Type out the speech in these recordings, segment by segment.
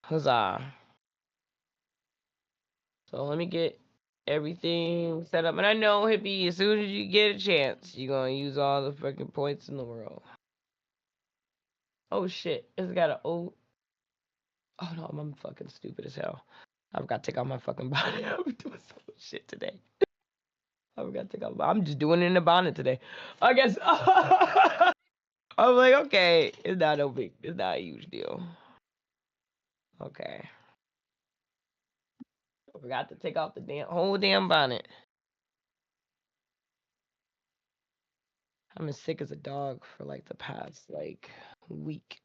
Huzzah. So let me get everything set up. And I know, Hippie, as soon as you get a chance, you're going to use all the fucking points in the world. Oh, shit. It's got an O. Oh, no, I'm fucking stupid as hell. I forgot to take out my fucking bonnet. I'm doing so much shit today. I forgot to take out. I'm just doing it in the bonnet today. I guess. I'm like, okay, it's not a huge deal. Okay. I forgot to take off the whole damn bonnet. I'm as sick as a dog for like the past week.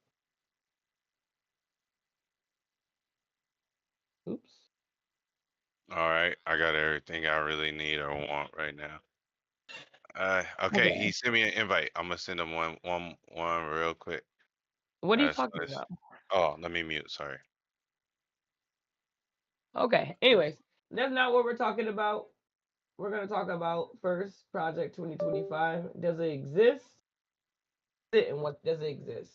Oops. All right, I got everything I really need or want right now. Okay, he Okay. sent me an invite. I'm gonna send him one real quick. What are you So talking about? oh, let me mute. Sorry. Okay. Anyways, that's not what we're talking about. We're gonna talk about first Project 2025. Does it exist? And what does it exist?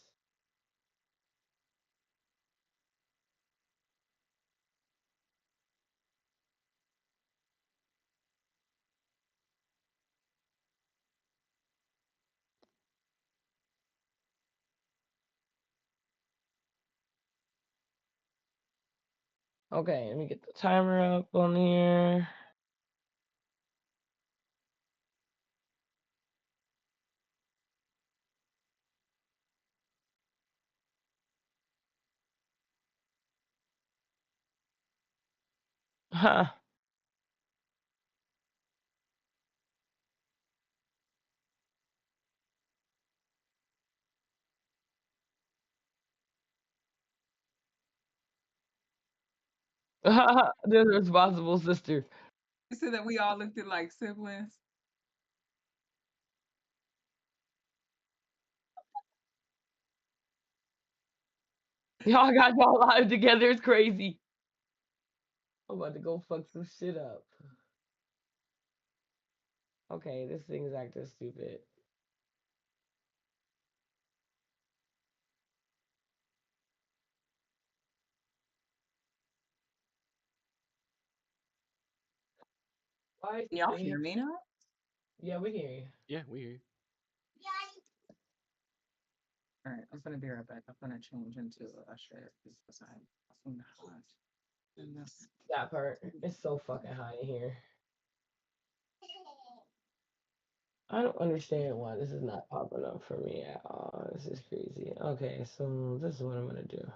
Okay, let me get the timer up on here. Huh. The responsible sister. You said that we all looked at like siblings. Y'all got y'all live together. It's crazy. I'm about to go fuck some shit up. Okay, this thing's acting stupid. Why? Can y'all hear me now? Yeah, we can hear you. Yeah, we hear you. All right, I'm gonna be right back. I'm gonna change into a shirt because I'm hot. And this. That part. It's so fucking hot in here. I don't understand why this is not popping up for me at all. This is crazy. Okay, so this is what I'm gonna do.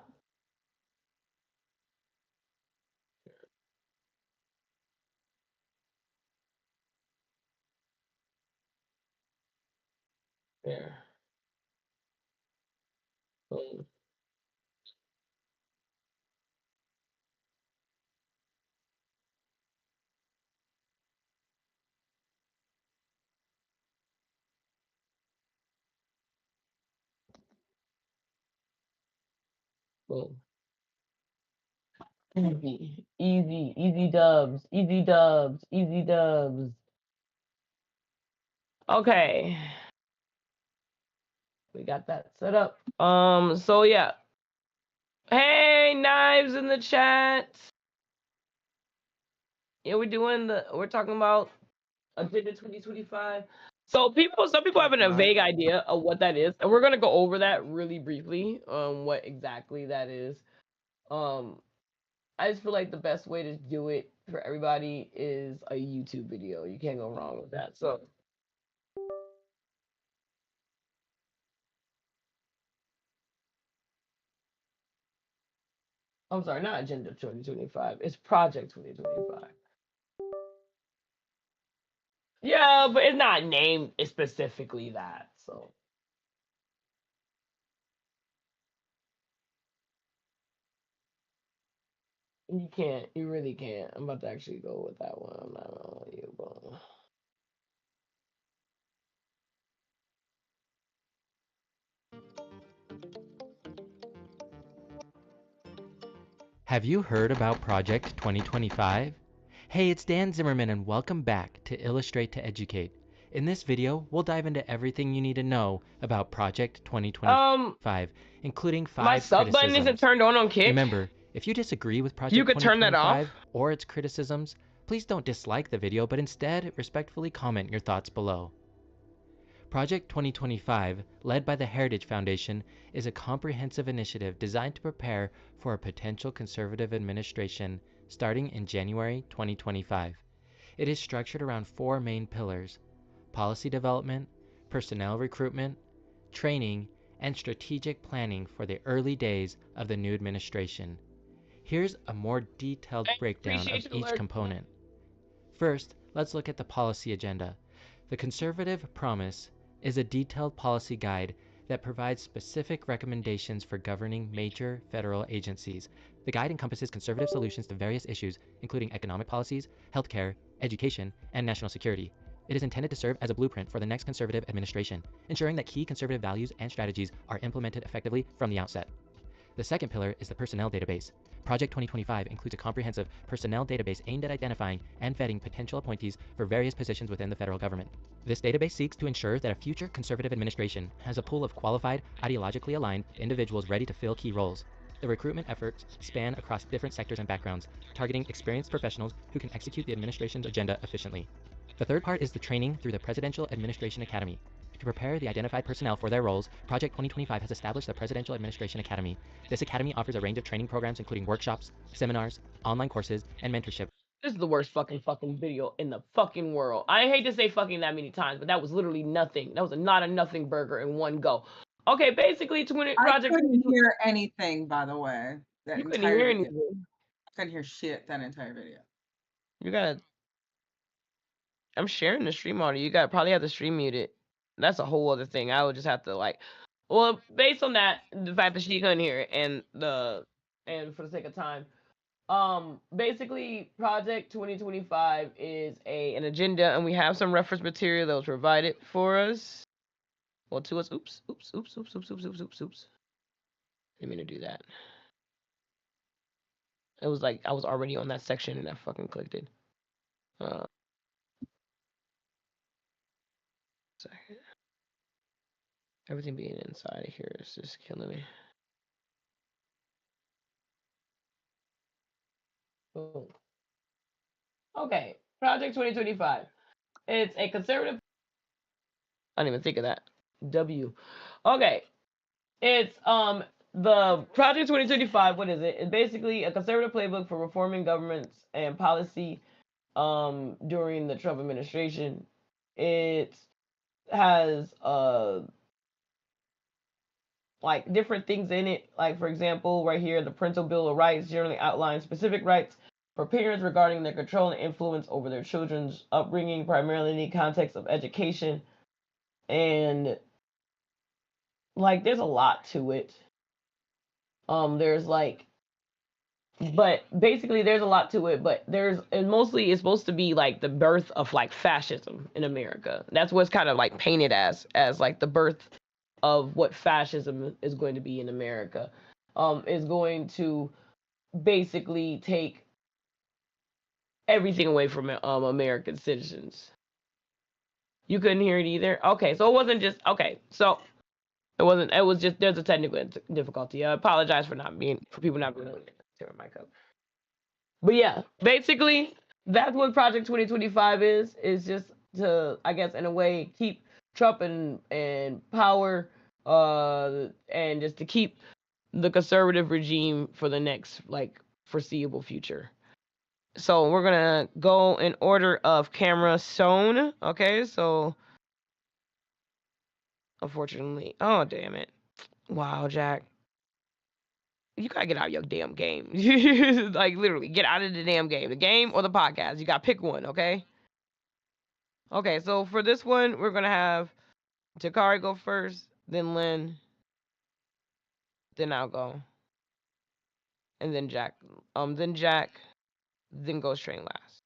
There. Boom. Boom. Easy dubs, easy dubs, easy dubs. Okay. We got that set up. So yeah. Hey, Knives in the chat. Yeah, we're talking about Agenda 2025. So some people having a vague idea of what that is, and we're gonna go over that really briefly on what exactly that is. I just feel like the best way to do it for everybody is a YouTube video. You can't go wrong with that. So I'm sorry, not Agenda 2025. It's Project 2025. Yeah, but it's not named specifically that. So you can't. You really can't. I'm about to actually go with that one. I'm not gonna let you, but Have you heard about Project 2025? Hey, it's Dan Zimmerman and welcome back to Illustrate to Educate. In this video, we'll dive into everything you need to know about Project 2025, including 5 my sub button isn't turned on Kick. Remember, If you disagree with Project You could turn that off. 2025 or its criticisms, please don't dislike the video, but instead respectfully comment your thoughts below. Project 2025, led by the Heritage Foundation, is a comprehensive initiative designed to prepare for a potential conservative administration starting in January 2025. It is structured around 4 main pillars: policy development, personnel recruitment, training, and strategic planning for the early days of the new administration. Here's a more detailed breakdown of each component. First, let's look at the policy agenda. The Conservative Promise is a detailed policy guide that provides specific recommendations for governing major federal agencies. The guide encompasses conservative solutions to various issues, including economic policies, healthcare, education, and national security. It is intended to serve as a blueprint for the next conservative administration, ensuring that key conservative values and strategies are implemented effectively from the outset. The second pillar is the personnel database. Project 2025 includes a comprehensive personnel database aimed at identifying and vetting potential appointees for various positions within the federal government. This database seeks to ensure that a future conservative administration has a pool of qualified, ideologically aligned individuals ready to fill key roles. The recruitment efforts span across different sectors and backgrounds, targeting experienced professionals who can execute the administration's agenda efficiently. The third part is the training through the Presidential Administration Academy. To prepare the identified personnel for their roles, Project 2025 has established the Presidential Administration Academy. This academy offers a range of training programs including workshops, seminars, online courses, and mentorship. This is the worst fucking video in the fucking world. I hate to say fucking that many times, but that was literally nothing. That was not a nothing burger in one go. Okay, basically, I couldn't hear anything, by the way. You couldn't hear anything. I couldn't hear shit that entire video. You gotta. I'm sharing the stream audio. You gotta probably have the stream muted. That's a whole other thing. I would just have to like. Well, based on that, the fact that she couldn't hear it, and for the sake of time, basically, Project 2025 is an agenda, and we have some reference material that was provided for us. Well, to us. Oops. Didn't mean to do that. It was like I was already on that section and I fucking clicked it. Second. Everything being inside of here is just killing me. Boom. Okay, Project 2025. It's a conservative. I didn't even think of that. W. Okay. It's the Project 2025. What is it? It's basically a conservative playbook for reforming governments and policy during the Trump administration. It has like different things in it. Like, for example, right here, the Parental Bill of Rights generally outlines specific rights for parents regarding their control and influence over their children's upbringing, primarily in the context of education. And like, there's a lot to it. There's like, but basically there's a lot to it, but and mostly it's supposed to be like the birth of like fascism in America. That's what's kind of like painted as like the birth of what fascism is going to be in America. Is going to basically take everything away from American citizens. You couldn't hear it either? Okay, so it wasn't just, okay, so it was just, there's a technical difficulty. I apologize for people not being able to turn my mic up. But yeah, basically, that's what Project 2025 is just to, I guess, in a way, keep Trump in power, and just to keep the conservative regime for the next, like, foreseeable future. So we're gonna go in order of camera shown. Okay, so unfortunately, oh damn it! Wow, Jack, you gotta get out of your damn game. Like literally, get out of the damn game. The game or the podcast. You gotta pick one. Okay. Okay, so for this one, we're gonna have Takari go first, then Lynn, then I'll go, and then Jack. Then Jack, then Ghost Train last.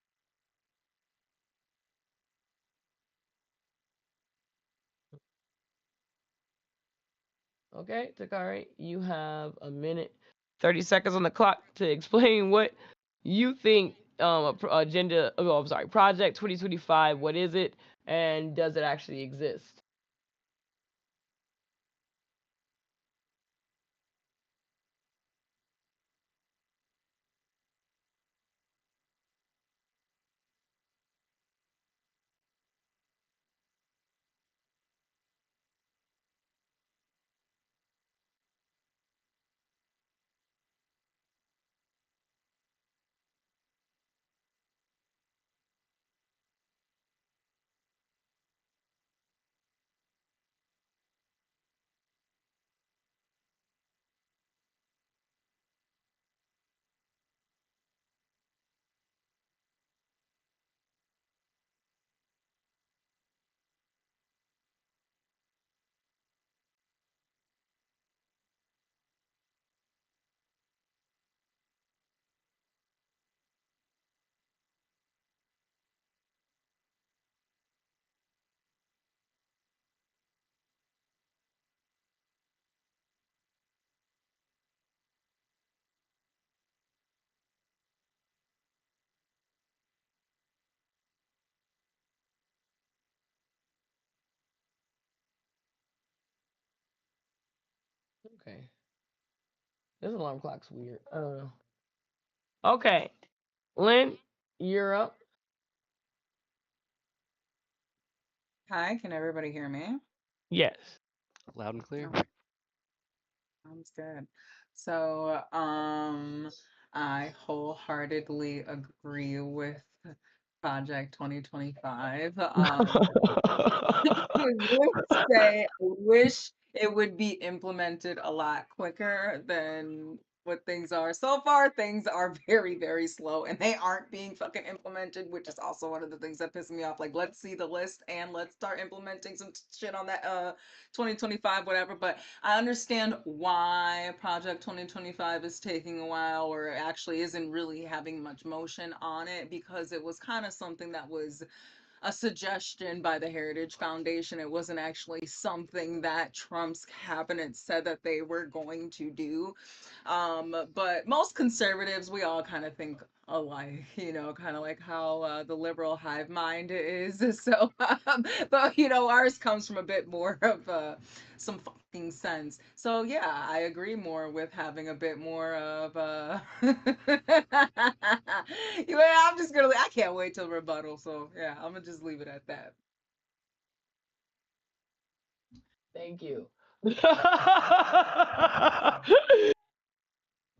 Okay, Takari, you have a minute, 30 seconds on the clock to explain what you think Project 2025, what is it, and does it actually exist? Okay. This alarm clock's weird. I don't know. Okay. Lynn, you're up. Hi, can everybody hear me? Yes. Loud and clear. Okay, sounds good. So, I wholeheartedly agree with Project 2025. I would say I wish it would be implemented a lot quicker than what things are. So far, things are very, very slow and they aren't being fucking implemented, which is also one of the things that pisses me off. Like, let's see the list and let's start implementing some shit on that 2025, whatever. But I understand why Project 2025 is taking a while or actually isn't really having much motion on it because it was kind of something that was a suggestion by the Heritage Foundation. It wasn't actually something that Trump's cabinet said that they were going to do. But most conservatives, we all kind of think alike, kind of like how the liberal hive mind is. So, but ours comes from a bit more of some fucking sense. So yeah, I agree more with having a bit more of I'm just gonna I can't wait till rebuttal. So yeah, I'm gonna just leave it at that. Thank you. Have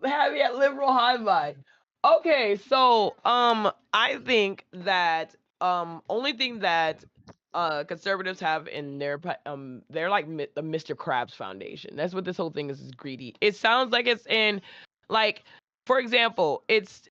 at liberal high vibe. Okay, so I think that only thing that conservatives have in their they're like the Mr. Krabs Foundation. That's what this whole thing is greedy. It sounds like it's in like for example, it's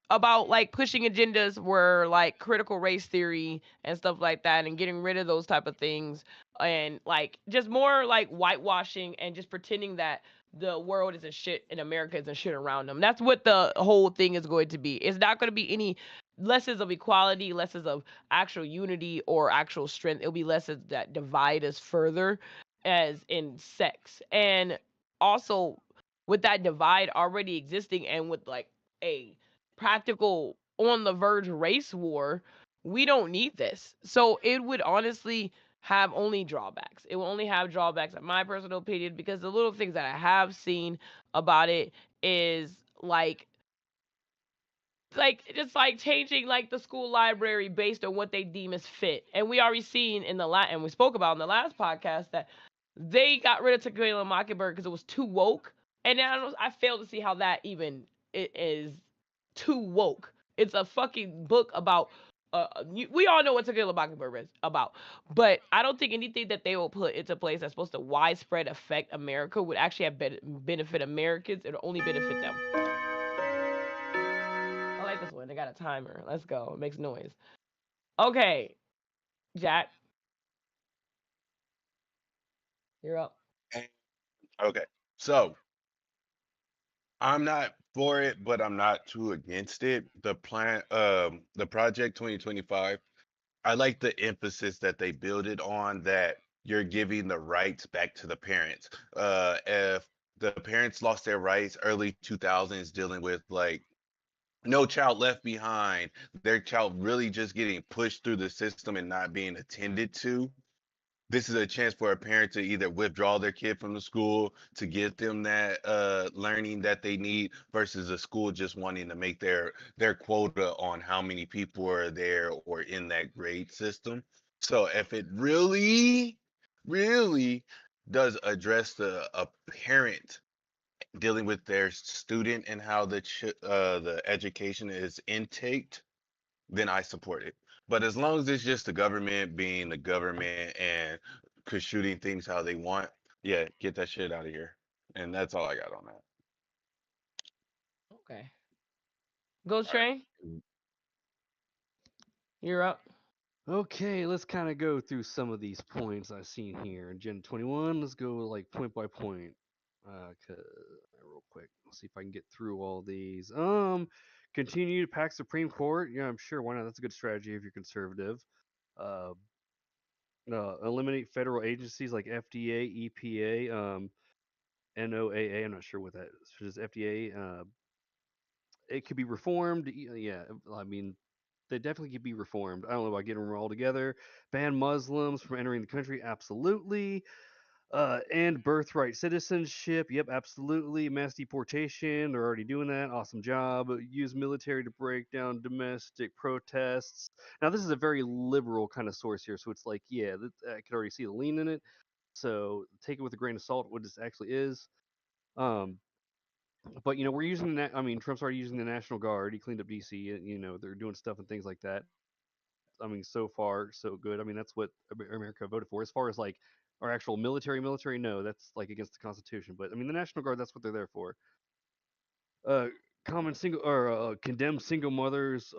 about like pushing agendas where like critical race theory and stuff like that and getting rid of those type of things and like just more like whitewashing and just pretending that the world isn't shit and America isn't shit around them. That's what the whole thing is going to be. It's not going to be any lessons of equality, lessons of actual unity or actual strength. It'll be lessons that divide us further as in sex. And also with that divide already existing and with like a practical on the verge race war, we don't need this. So it would honestly have only drawbacks. It will only have drawbacks, in my personal opinion, because the little things that I have seen about it is like just like changing like the school library based on what they deem as fit. And we already seen in the and we spoke about in the last podcast that they got rid of To Kill a Mockingbird because it was too woke. And I failed to see how that even it is too woke. It's a fucking book about we all know what To Kill a Mockingbird is about, but I don't think anything that they will put into place that's supposed to widespread affect America would actually have benefit Americans. It'll only benefit them. I like this one. They got a timer. Let's go. It makes noise. Okay, Jack, you're up. Okay. So I'm not for it, but I'm not too against it. The project 2025. I like the emphasis that they build it on that you're giving the rights back to the parents. If the parents lost their rights early 2000s dealing with like no child left behind, their child really just getting pushed through the system and not being attended to, this is a chance for a parent to either withdraw their kid from the school to get them that learning that they need versus a school just wanting to make their quota on how many people are there or in that grade system. So if it really does address a parent dealing with their student and how the education is intaked, then I support it. But as long as it's just the government being the government and shooting things how they want, yeah, get that shit out of here. And that's all I got on that. Okay, Ghost All right. Train, you're up. Okay, let's kind of go through some of these points I've seen here. In Gen 21, let's go like point by point. Real quick, let's see if I can get through all these. Continue to pack Supreme Court. Yeah, I'm sure. Why not? That's a good strategy if you're conservative. Uh, Eliminate federal agencies like FDA, EPA, NOAA. I'm not sure what that is. Just FDA. It could be reformed. Yeah, I mean, they definitely could be reformed. I don't know about getting them all together. Ban Muslims from entering the country. Absolutely. And birthright citizenship. Yep, absolutely. Mass deportation. They're already doing that. Awesome job. Use military to break down domestic protests. Now, this is a very liberal kind of source here, so it's like, yeah, I could already see the lean in it. So take it with a grain of salt, what this actually is. Um, but we're using that. I mean, Trump's already using the National Guard. He cleaned up DC. And, they're doing stuff and things like that. I mean, so far so good. I mean, that's what America voted for. As far as like our actual military, no, that's like against the Constitution. But I mean, the National Guard, that's what they're there for. Uh, common single or condemn single mothers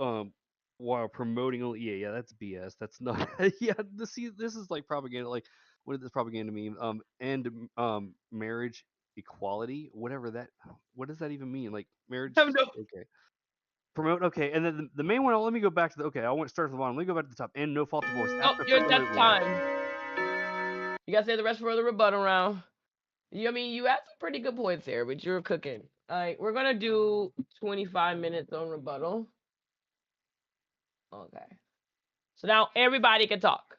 while promoting. Yeah, that's BS. That's not. Yeah, this is like propaganda. Like, what did this propaganda mean? And marriage equality, whatever that. What does that even mean? Like marriage? I know. Okay. Promote, okay, and then the main one. Let me go back to the. Okay, I want to start from the bottom. Let me go back to the top. And no fault divorce. Oh, that's Absolutely. time. You gotta say the rest for the rebuttal round. I mean, you had some pretty good points here, but you're cooking. All right, we're gonna do 25 minutes on rebuttal. Okay. So now everybody can talk.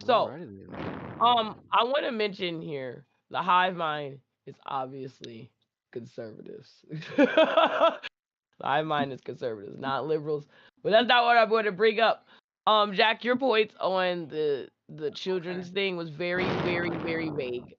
So, I want to mention here the hive mind is obviously conservatives. The hive mind is conservatives, not liberals. But that's not what I want to bring up. Jack, your points on the children's thing was very, very, very vague.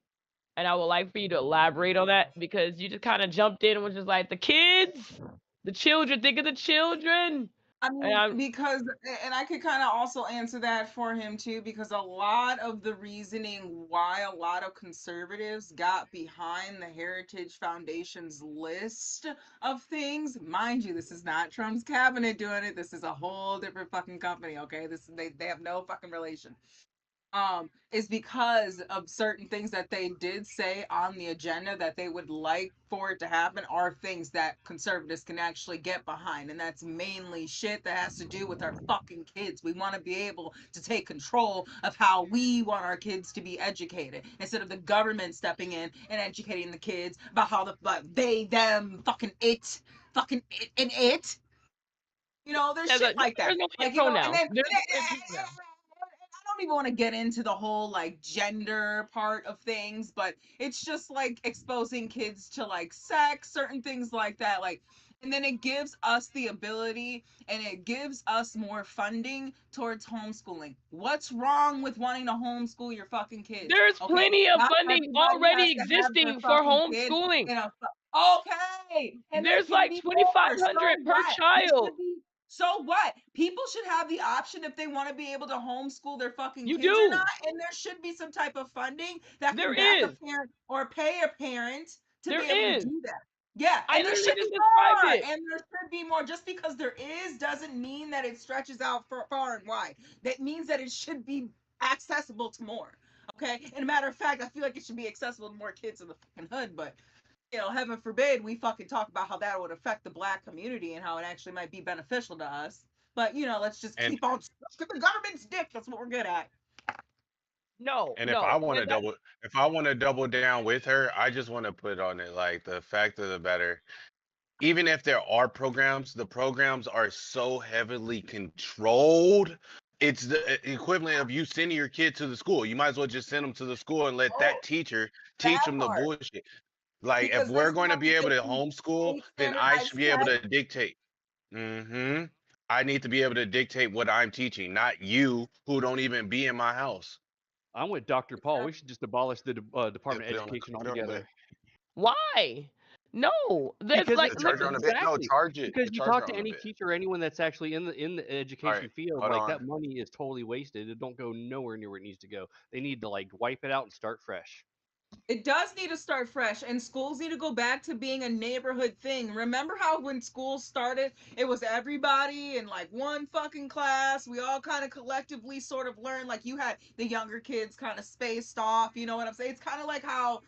And I would like for you to elaborate on that because you just kind of jumped in and was just like, the kids, the children, think of the children. I mean, because, and I could kind of also answer that for him too, because a lot of the reasoning why a lot of conservatives got behind the Heritage Foundation's list of things, mind you, this is not Trump's cabinet doing it. This is a whole different fucking company. Okay, they have no fucking relation. Is because of certain things that they did say on the agenda that they would like for it to happen are things that conservatives can actually get behind. And that's mainly shit that has to do with our fucking kids. We want to be able to take control of how we want our kids to be educated instead of the government stepping in and educating the kids about how they, them, fucking it, and it. There's shit like that. Like, and then I don't even want to get into the whole like gender part of things, but it's just like exposing kids to like sex, certain things like that. Like, and then it gives us the ability and it gives us more funding towards homeschooling. What's wrong with wanting to homeschool your fucking kids? There's plenty of funding already existing for homeschooling. Okay. And there's like $2,500 per child. So what? People should have the option if they want to be able to homeschool their fucking kids do. or not. And there should be some type of funding that can back a parent or pay a parent to be able to do that. Yeah, and there should be more. And there should be more. Just because there is doesn't mean that it stretches out far and wide. That means that it should be accessible to more. Okay. And a matter of fact, I feel like it should be accessible to more kids in the fucking hood, but heaven forbid we fucking talk about how that would affect the Black community and how it actually might be beneficial to us. But let's just keep on the government's dick. That's what we're good at. No. And if I want to double down with her, I just want to put on it like the fact of the matter. Even if there are programs, the programs are so heavily controlled. It's the equivalent of you sending your kid to the school. You might as well just send them to the school and let that teacher teach them the bullshit. Like, because if we're going to be able to homeschool, then I should be able to dictate. I need to be able to dictate what I'm teaching, not you who don't even be in my house. I'm with Dr. Paul. We should just abolish the Department of Education altogether. Why? No, there's like charge on a bit. No, charge it because you talk to any teacher or anyone that's actually in the education field, like that money is totally wasted. It don't go nowhere near where it needs to go. They need to like wipe it out and start fresh. It does need to start fresh, and schools need to go back to being a neighborhood thing. Remember how when schools started, it was everybody in like one fucking class. We all kind of collectively sort of learned, like you had the younger kids kind of spaced off. You know what I'm saying? It's kind of like how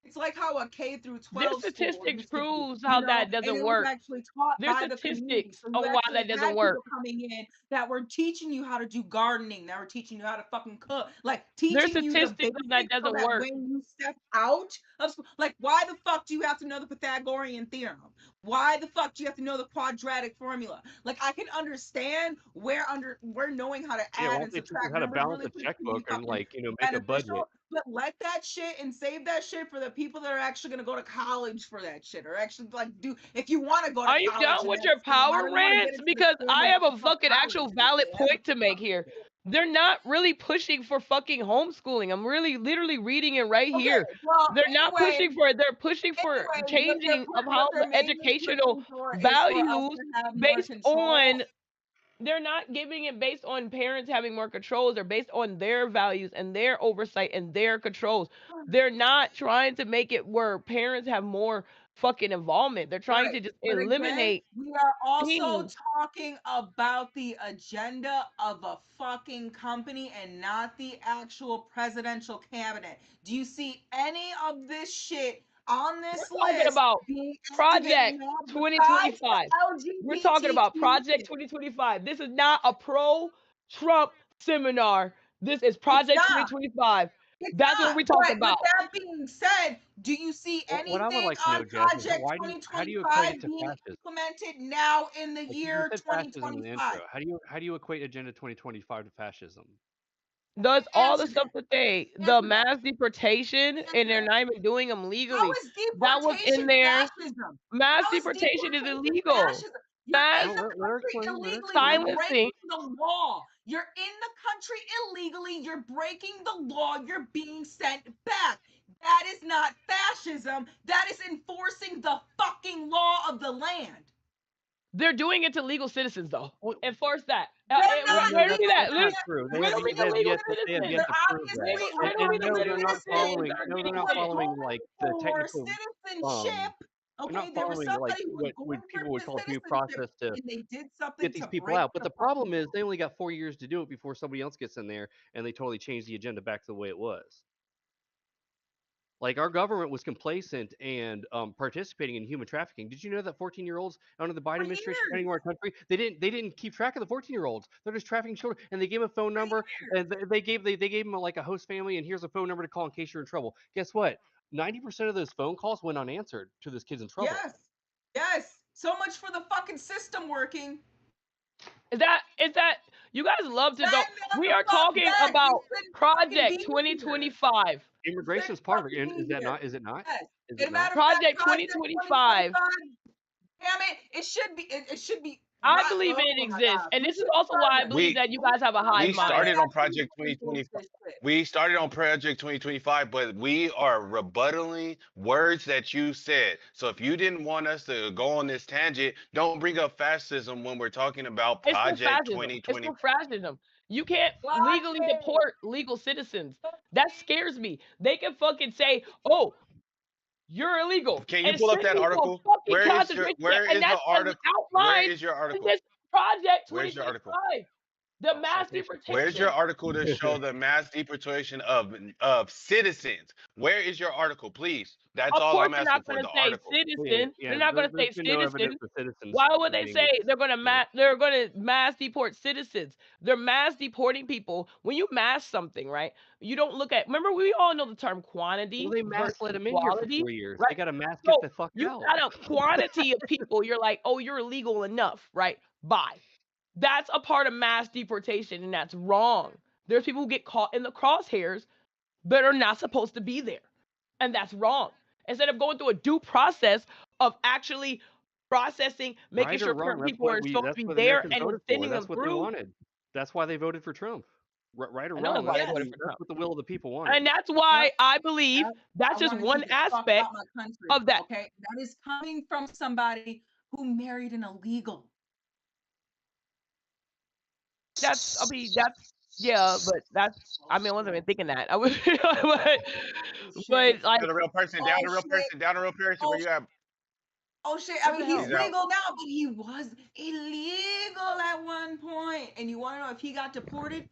It's like how a K through Their 12 school statistics used to be, proves how that and doesn't it was work. actually taught There's by the community. statistics So of you why actually that doesn't had work. people coming in that were teaching you how to do gardening, that were teaching you how to fucking cook, like There's teaching you the statistics of that basics so doesn't that work. when you step out of school, like why the fuck do you have to know the Pythagorean theorem? Why the fuck do you have to know the quadratic formula? Like I can understand where knowing how to Yeah, add why and don't they teach you subtract how to numbers balance really a quick can be checkbook and fucking make a budget? beneficial, but let that shit and save that shit for the people that are actually gonna go to college for that shit, or actually like do if you want to go to Are you college done and with that's your you know, I power don't want to get rants? into the Because I scandal have a of fuck fucking college actual and valid shit. point to make here. They're not really pushing for fucking homeschooling. I'm really literally reading it right Okay, here. well, They're not anyway, pushing for it. They're pushing for changing of what how they're the mainly educational pushing for is for us values to have more based control. on they're not giving it based on parents having more controls. They're based on their values and their oversight and their controls. They're not trying to make it where parents have more fucking involvement. They're trying Right. to just But again, eliminate we are also things. talking about the agenda of a fucking company and not the actual presidential cabinet. Do you see any of this shit on We're this talking list about being activated Project now besides 2025. the We're talking about LGBTQ Project shit? 2025. This is not a pro Trump seminar. This is It's Project not. 2025. It's That's what not. we talking But with about. that being said, do you see What I would anything like to on know, Jazz, is Project how do you equate 2025 it to being fascism? implemented now in the Like you year said fascism in the 2025? intro. How do you equate Agenda 2025 to fascism? Does all the Answer stuff that. that the Answer that. mass deportation, Answer and they're that. not even doing them How legally. is That was in deportation there. fascism? Mass How is deportation is deportation illegal. fascism? You're Mass in the Let her country explain. Let her illegally. You're explain. silencing. breaking the law. You're in the country illegally. You're breaking the law. You're being sent back. That is not fascism. That is enforcing the fucking law of the land. They're doing it to legal citizens, though. Well, Enforce that. They're well, not no, Riddle doing me it that. to that's not get true. Riddle me the legal They have citizens. yet They're to prove that. obviously Riddle me the No, legal they're not citizens following. that are No, they're getting not punished. following like the for technical. citizenship. They're not Okay, there was following like somebody who was what going people for would call due citizenship process to and they did something get to these people break out. But the the fucking problem is law. they only got 4 years to do it before somebody else gets in there and they totally change the agenda back to the way it was. Like our government was complacent and participating in human trafficking. Did you know that 14-year-olds under the Biden For administration years. running our country, they didn't keep track of the 14-year-olds. They're just trafficking children, and they gave them a phone number, and they gave them like a host family, and here's a phone number to call in case you're in trouble. Guess what? 90% of those phone calls went unanswered to those kids in trouble. Yes. Yes. So much for the fucking system working. Is that you guys love to go? Send them We the are fuck talking back. about You shouldn't fucking Project be here. 2025. Immigration is Shouldn't part of it. fucking And be is that here. not? Is it not? Yes. Is As it a not? matter of fact, Project Project 2025. 2025. Damn it! It should be. It should be. I Right. believe Oh it my exists, God. and We this is should also why I further. believe that you We guys have a hive we mind. started on Actually Project enforce 2025. this shit. We started on Project 2025, but we are rebuttaling words that you said. So if you didn't want us to go on this tangent, don't bring up fascism when we're talking about It's for Project fascism. It's 2020. for fascism. You can't legally Blockade. deport legal citizens. That scares me. They can fucking say, "Oh, you're illegal," Can you and pull up send that you to a article? fucking concentration camp, Where and is the that's article? Where outlined is your in article? this Project Where's your article? 2025. The mass Citation. Where's your deportation. article to show the mass deportation of citizens? Where is your article, please? That's Of all course, I'm they're asking not for, going the to say article. citizen. Yeah, They're not going to say there's been no evidence citizen. of citizens. Why would they being say they're going deported. to mass deport citizens? They're mass deporting people. When you mass something, right? You don't look at. Remember, we all know the term quantity Well, they mass versus let them in here for quality, 4 years. They right? got to mass get So the fuck you out. got a quantity of people. You're like, oh, you're illegal enough, right? Bye. That's a part of mass deportation, and that's wrong. There's people who get caught in the crosshairs but are not supposed to be there, and that's wrong. Instead of going through a due process of actually processing, making Right or sure wrong, certain people are supposed to that's be what there Americans and voted for. sending That's them what they through. wanted. That's why they voted for Trump. Right or I know that's wrong, why they Yes. voted for that's Trump. what the will of the people wanted. And that's why Yep. I believe Yep. that's I just wanted one you to talk aspect about my country. of that. Okay, that is coming from somebody who married an illegal. That's, I mean, that's, yeah, but that's, I mean, I wasn't even thinking that. I was, but like, Down a real person, down a real shit. person, down a real person. Where you at? Oh shit! I mean, he's He's out. legal now, but he was illegal at one point. And you want to know if he got deported?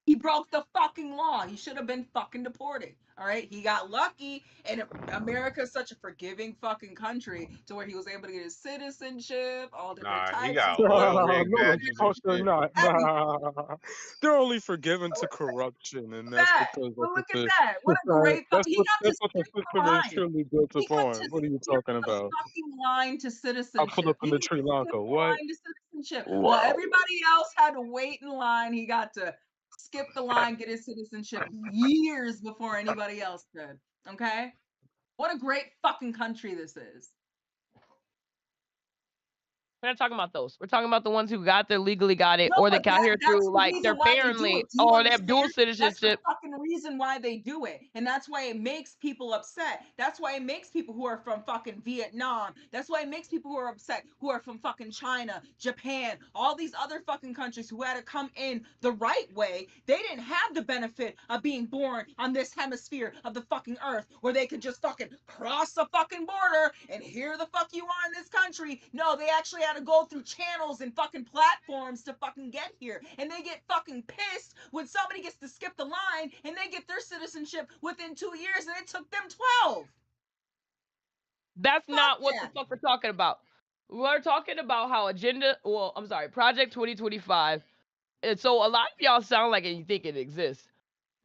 He broke the fucking law. He should have been fucking deported. All right. He got lucky, and America is such a forgiving fucking country to where he was able to get his citizenship, all different Nah, he types of got oil rig No, the badges and fuck they're shit. not. everything. Nah, they're only forgiven to corruption, and that's That. because Well, that's look what at the that. What a great that's he what got to that's what the skip the system is line. truly built He got upon. to What are you skip talking the about? fucking line to I pull citizenship. up in He the got Sri to skip Lanka. the What? line to citizenship. While Wow. everybody else had to wait in line, he got to skip the line, get his citizenship years before anybody else could. Okay? What a great fucking country this is. We're not talking about those. We're talking about the ones who got there legally, got it, No, or they but got here that's through the like their reason why they do family, it. Do you or they have dual understand? That's the citizenship. fucking reason why they do it. And that's why it makes people upset. That's why it makes people who are from fucking Vietnam. That's why it makes people who are upset who are from fucking China, Japan, all these other fucking countries who had to come in the right way. They didn't have the benefit of being born on this hemisphere of the fucking earth where they could just fucking cross the fucking border and here the fuck you are in this country. No, they actually had to go through channels and fucking platforms to fucking get here. And they get fucking pissed when somebody gets to skip the line and they get their citizenship within 2 years and it took them 12. That's Fuck not what that. the fuck we're talking about. We're talking about how Project 2025. And so a lot of y'all sound like you think it exists,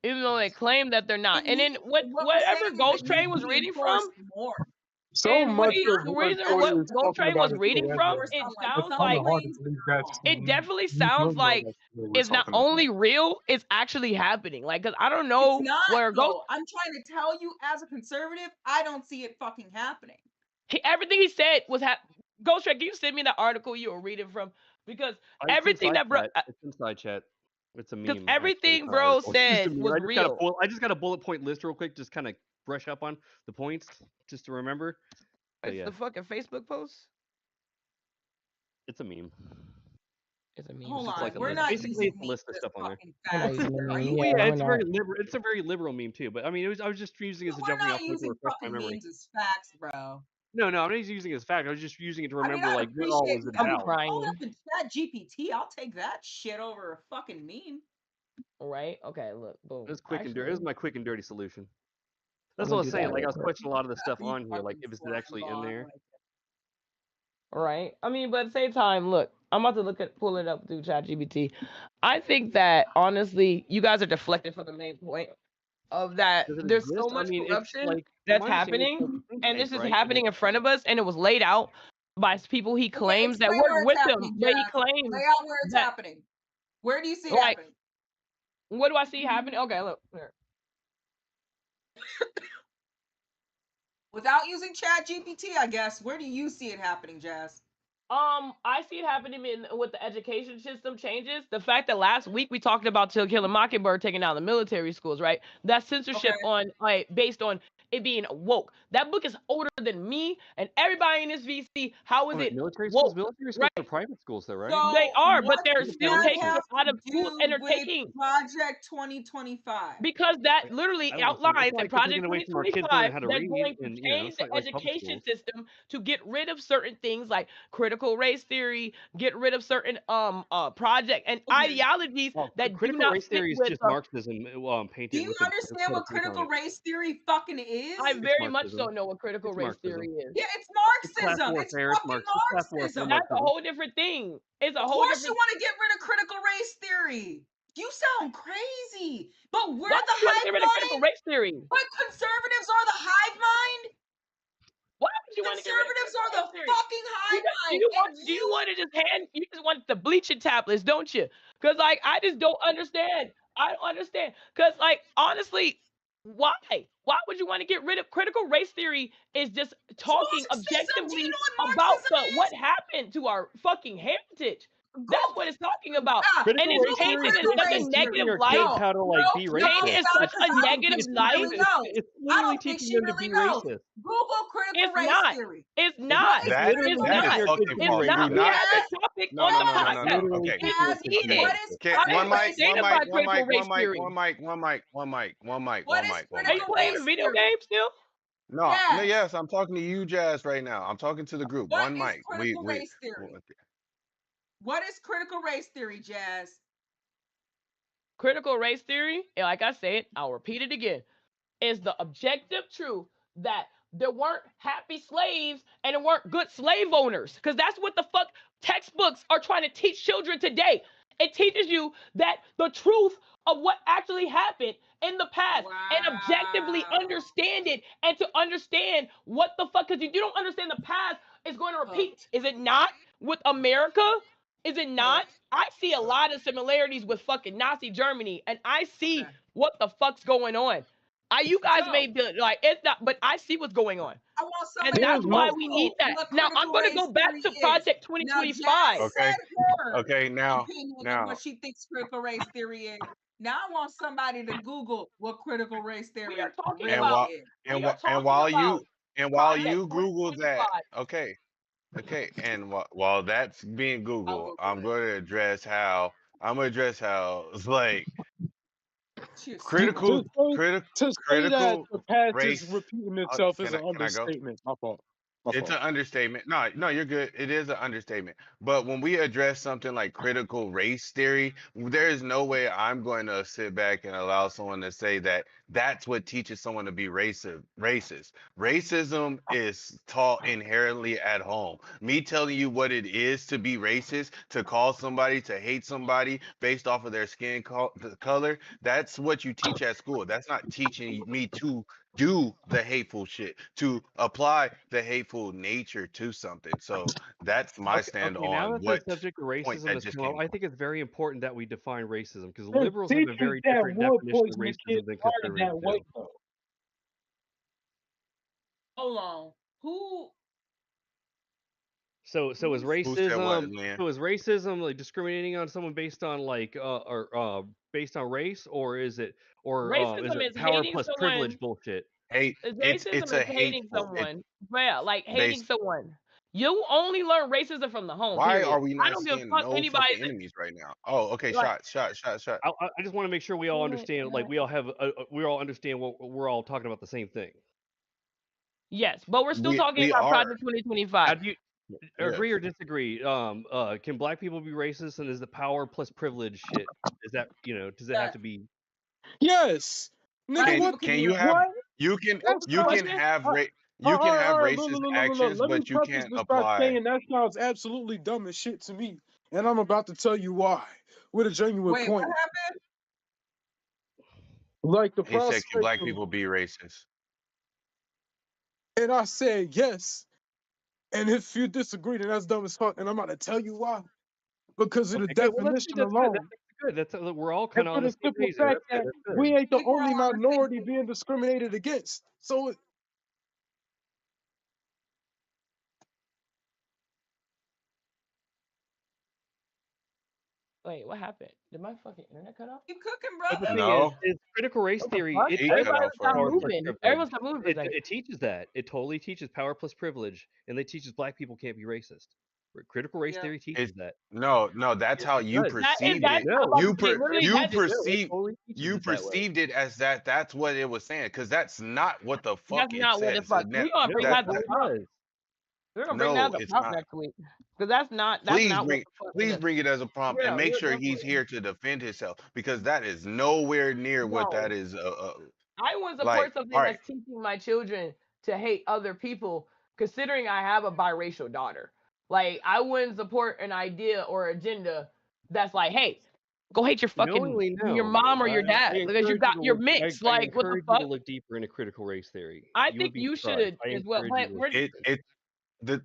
even though they claim that they're not. And then What we're whatever saying is Ghost it Train needs was to be reading from, enforced more. So and much of the what reason Cody what is Ghost talking Train about was is reading so from, evident. it On like It's sounds kind like of hard to subways believe and that's all. it definitely you sounds don't know like that's what we're it's not talking about. only real, it's actually happening. Like, cause I don't It's know not where Ghost though. I'm trying to tell you as a conservative, I don't see it fucking happening. Everything he said was Ghost Train, can you send me the article you were reading from? Because everything that bro, It's inside chat. It's a because meme. everything Actually, bro it's just a said meme. was real. I just got a bullet point list real quick, just kind of brush up on the points, just to remember. But It's yeah, the fucking Facebook post. it's a meme. It's a meme. Hold Just on, like a we're list. not Basically, using it's a list of memes stuff as on there. fucking We're not facts using here. the Are meme. you Yeah, Well, yeah, we're not. it's a very liberal meme too. But I mean, I was just using it as a We're jumping not off point to using refresh my fucking memory. memes as facts, bro. No, I'm not using it as fact. I was just using it to I mean, remember I'd like what all appreciate was it if I'm you about. pulled crying. up in Chat GPT. I'll take that shit over a fucking meme. Right? Okay, look, boom. It's quick and dirty. This is my quick and dirty solution. That's I'm what I gonna was do saying. that Like I real was quick. questioning a lot of the stuff You on here, like fucking if it's slime actually in ball, there. like, Right? I mean, but at the same time, look, I'm about to pull it up through ChatGPT. I think that honestly, you guys are deflected from the main point of that. Does it There's so exist? I much mean, it's corruption like that's my understanding, it's like happening, a think and tank, this is right? And happening in front of us, and it was laid out by people he okay, claims that explain work where it's with him, happening, but he Jazz. claims Lay out where it's that, happening. Where do you see it like, happening? what do I see happening? Okay, look here. Without using Chat GPT, I guess. Where do you see it happening, Jazz? I see it happening with the education system changes. The fact that last week we talked about To Kill a Mockingbird taking down the military schools, right? That censorship Okay. based on it being woke. That book is older than me and everybody in this VC. How is wait, it military schools? woke? Military schools Right? are private schools, though, right? So They are, but what they're does still that taking have it out to of schools do and they're with taking Project 2025? because that Like, literally I don't know. outlines It's in like they're taking Project away from our kids learning 2025 how to they're read, going to and change it's the not like public education schools. system to get rid of certain things like critical race theory, get rid of certain project and Okay. ideologies Well, that do critical not race fit theory is with just Marxism Do painted you with a understand what take on critical it. race theory fucking is? I It's very much Marxism. don't know what critical It's race Marxism. theory is. Yeah, it's It's class Marxism. It's warfare. It's fucking It's class warfare Marxism. That's a Marxism. whole different thing. It's a Of whole course you different want to get rid of critical race theory. You sound crazy. But we're Why the would you want to hive get rid of critical mind? race theory? But conservatives are the hive mind? Why would you want to get rid of Conservatives critical are race the theory? fucking hive mind. Do you want to you just want the bleaching tablets, don't you? Because like I just don't understand. I don't understand. Because like honestly, why? Why would you want to get rid of critical race theory? Is just talking Marxism. Do you objectively know what about Marxism is? what happened to our fucking heritage. That's what it's talking about. Critical And it's race theory painted is in such a basically teaching negative our light. kids how to like be No, Painted racist. in such because a I don't negative think she light. really knows. It's I literally don't think teaching she them to really be knows. racist. Google critical It's race not. theory. It's not. What is That It's critical that is not. race fucking theory? It's false. not. Do We not. had this topic No, on no, the no, no, no, It's no. podcast. literally Okay. teaching us It's to be heated. What racist. is Okay. I critical One mic. race didn't One say theory? mic. about One critical mic. race One mic. theory. One mic. One mic. One mic. One mic. What One is mic. One Are mic. you critical playing race a video theory? game still? No, no, Yes. yes, I'm talking to you, Jazz, right now. I'm talking to the group. What One is mic. critical race theory? What is critical race theory, Jazz? Critical race theory, and like I said, I'll repeat it again, is the objective truth that there weren't happy slaves and there weren't good slave owners. Because that's what the fuck textbooks are trying to teach children today. It teaches you that the truth of what actually happened in the past and objectively Wow. understand it and to understand what the fuck, because you don't understand the past, it's going to repeat. Hooked. Is it not with America? Is it not? Hooked. I see a lot of similarities with fucking Nazi Germany, and I see Okay. what the fuck's going on. You guys So, may be like, it's not, but I see what's going on. I want And somebody that's to why Here's we my need Google that. what Now, I'm critical going to race go back theory to is. Project Now, 2025. Jazz Okay. said her Okay. Now, opinion and now, what she thinks critical race theory is. Now I want somebody to Google what critical race We are theory talking and really about, while is. and we are while and talking while about Project you Google that, 2025. okay, and while that's being I'll Googled, Google I'm it. going to address how it's like She's critical stupid. to say that critical the past is race. repeating itself is Can an I go? understatement. My fault. My It's an fault. understatement. No, no, you're good. It is an understatement. But when we address something like critical race theory, there is no way I'm going to sit back and allow someone to say that that's what teaches someone to be racist. Racism is taught inherently at home. Me telling you what it is to be racist, to call somebody, to hate somebody based off of their color, that's what you teach at school. That's not teaching me to do the hateful shit, to apply the hateful nature to something. So that's my stand Okay, now on that the what subject of point racism that has just come up, came I up. think it's very important that we define racism because There's liberals have a teachers very that different would definition of poison the kids racism than started conservatives that way do. though. Hold on. Who? So is Who's Who said what, racism man? like discriminating on someone based on like based on race, or is it Racism is power hating plus privilege someone. bullshit? Hate. It's Racism a is hating hateful. It someone. Yeah, like they. hating someone. You only learn racism from the home, Why period. are we I not don't give a seeing fuck no anybody fucking enemies right now? Oh, okay. like Shot. I just want to make sure we all understand, like we all understand what we're all talking about the same thing. yes, but we're still talking We about are. Project 2025. Do you Yes. agree or disagree? Can black people be racist, and is the power plus privilege shit? Is that does it have that? to be? Yes, Black nigga. Can What? people can can be you racist. have What? That's What you was not. can this? have All you can have right. Look, racist look, look, look, look. actions, Let me but you preface can't this by apply. saying that sounds absolutely dumb as shit to me, and I'm about to tell you why with a genuine Wait, what point. happened? Like the He said, "Can prospect black of, people be racist?" and I said yes. And if you disagree, then that's dumb as fuck, and I'm about to tell you why. Because of the Okay, good. Well, definition that's good. alone, That's good. We're all and kind of for on the the same simple page there. fact That's good. that That's good. we ain't I the think we're only all on the same minority page. being discriminated against. So Wait, what happened? Did my fucking internet cut off? Keep cooking, But the brother. thing No, is critical race What the theory. fuck? It he does cut Everybody out was for a stop power little plus bit. moving. Everyone privilege. stopped moving for a It second. it teaches that. It totally teaches power plus privilege, and they teaches black people can't be racist. Critical race Yeah. theory teaches that. No. That's Yes, how it you does. perceived That it. I'm No, about to You say per literally you that just no, it perceive totally teaches you it that way. perceived it as that. That's what it was saying, because that's not what the that's fuck it not what the says. fuck. We're gonna No, bring it that to totally prompt. does. We're gonna bring that No, to it's prompt not. next week. Because that's not Please what bring the fuck it please is. bring it as a prompt and Yeah, make we're sure he's definitely here to defend himself, because that is nowhere near what that no. is. I wouldn't Like, support something all right, that's teaching my children to hate other people, considering I have a biracial daughter. Like, I wouldn't support an idea or agenda that's like, hey, go hate your Knowingly, your no. mom or I your dad because you encourage you got to your look. mix. I Like, what the encourage you to fuck? look deeper into critical race theory. I You would think be you surprised. should I as well. encourage you But to look we're deeper.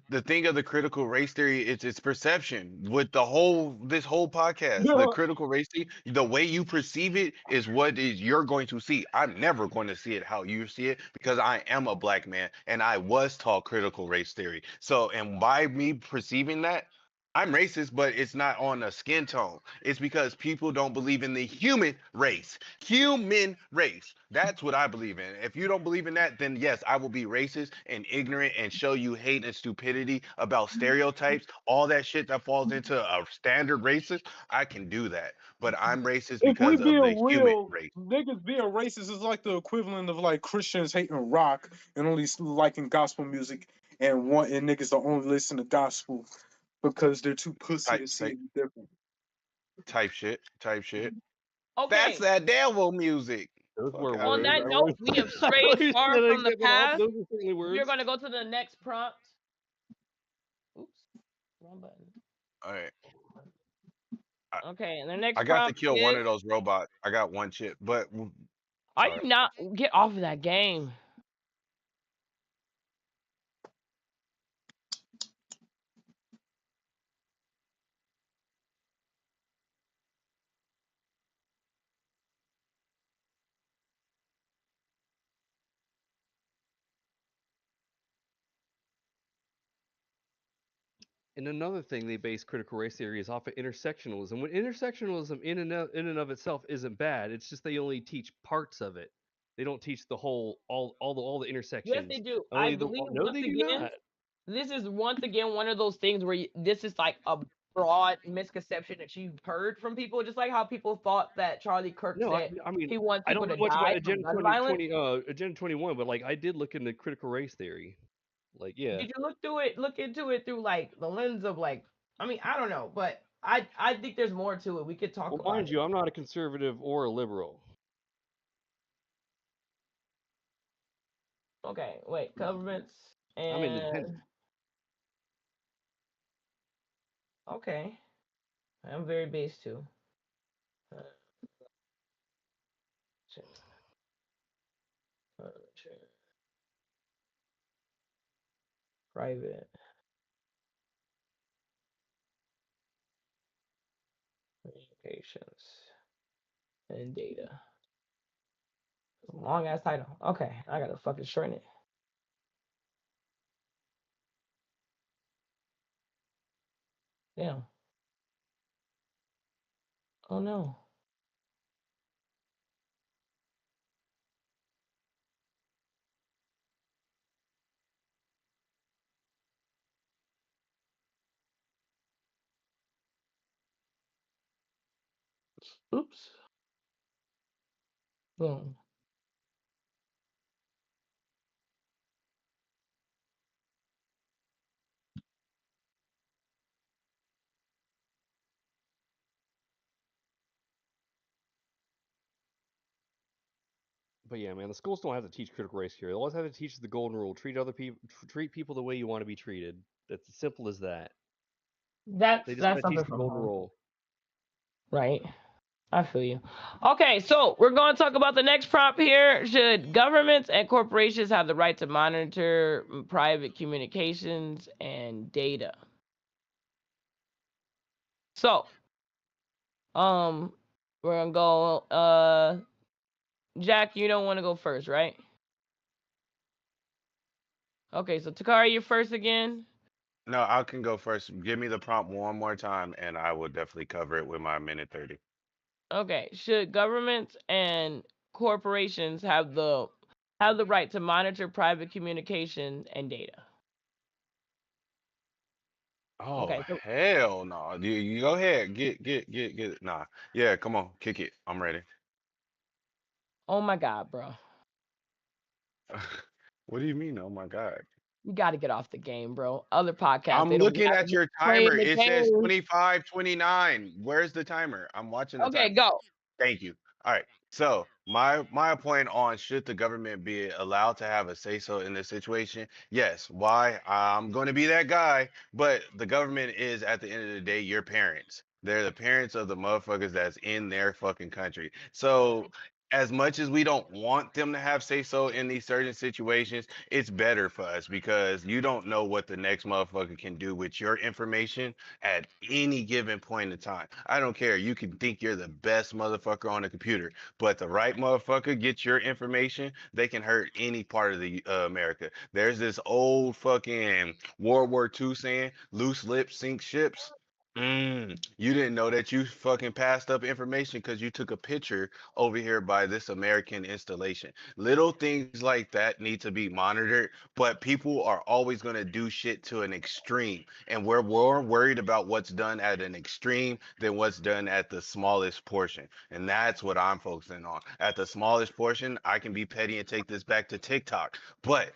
the thing of the critical race theory, it's perception. With this whole podcast, the yeah, critical race theory, the way you perceive it is what is you're going to see. I'm never going to see it how you see it, because I am a black man and I was taught critical race theory. So, and by me perceiving that, I'm racist, but it's not on a skin tone. It's because people don't believe in the human race. Human race. That's what I believe in. If you don't believe in that, then yes, I will be racist and ignorant and show you hate and stupidity about stereotypes, all that shit that falls into a standard racist. I can do that. But I'm racist if we because of the being human real, race. niggas being racist is like the equivalent of like Christians hating rock and only liking gospel music and wanting niggas to only listen to gospel because they're too pussy Type to see type any different. type shit. Type shit. Okay. That's that devil music. Those Fuck were outta On words. that here. I note, was, we have I thought strayed you far said I from the get that off. past. Those are certainly words. We're gonna go to the next prompt. Oops, wrong button. All right. Okay, and the next I got to prompt kill one is: of those robots. I got one chip, but are sorry. you not get off of that game? And another thing they base critical race theory is off of intersectionalism. When intersectionalism in and of itself isn't bad, it's just they only teach parts of it. They don't teach the whole all the intersections. Yes, they do. Only I believe no, once they do again, not. this is once again one of those things where this is like a broad misconception that you've heard from people, just like how people thought that Charlie Kirk No, said I mean he wants I people don't know to much about die from Agenda gun violence. 2020, Agenda 21, but like I did look into critical race theory. Like yeah. Did you look into it through like the lens of like, I mean, I don't know, but I think there's more to it. We could talk Well, about mind it. you, I'm not a conservative or a liberal. Okay, wait, governments I'm independent. and okay, I'm very base too. Private communications and data. Long ass title. Okay, I gotta fucking shorten it. Damn. Oh no. Oops. Boom. But yeah, man, the schools don't have to teach critical race theory. They always have to teach the golden rule: treat people the way you want to be treated. That's as simple as that. They just That's gotta teach something the from golden home. rule. Right. I feel you. Okay, so we're going to talk about the next prompt here. Should governments and corporations have the right to monitor private communications and data? So, we're gonna go. Jack, you don't want to go first, right? Okay, so Takari, you're first again. No, I can go first. Give me the prompt one more time, and I will definitely cover it with my minute 30. Okay, should governments and corporations have the right to monitor private communication and data? Oh Okay, so hell no! You go ahead, get it. Nah, yeah, come on, kick it. I'm ready. oh my God, bro, What do you mean? Oh my god! you got to get off the game, bro. Other podcasts I'm they don't be looking having at you your playing timer. the It says game. 25, 29. Where's the timer? I'm watching the Okay, timer. go. Thank you. All right. So my point on should the government be allowed to have a say so in this situation? Yes. Why? I'm going to be that guy, but the government is at the end of the day your parents. They're the parents of the motherfuckers that's in their fucking country. So as much as we don't want them to have say so in these certain situations, it's better for us because you don't know what the next motherfucker can do with your information at any given point in time. I don't care. You can think you're the best motherfucker on the computer, but the right motherfucker gets your information, they can hurt any part of the America. There's this old fucking World War II saying, "Loose lips sink ships." You didn't know that you fucking passed up information because you took a picture over here by this American installation. Little things like that need to be monitored, but people are always going to do shit to an extreme. And we're more worried about what's done at an extreme than what's done at the smallest portion. And that's what I'm focusing on. At the smallest portion, I can be petty and take this back to TikTok. But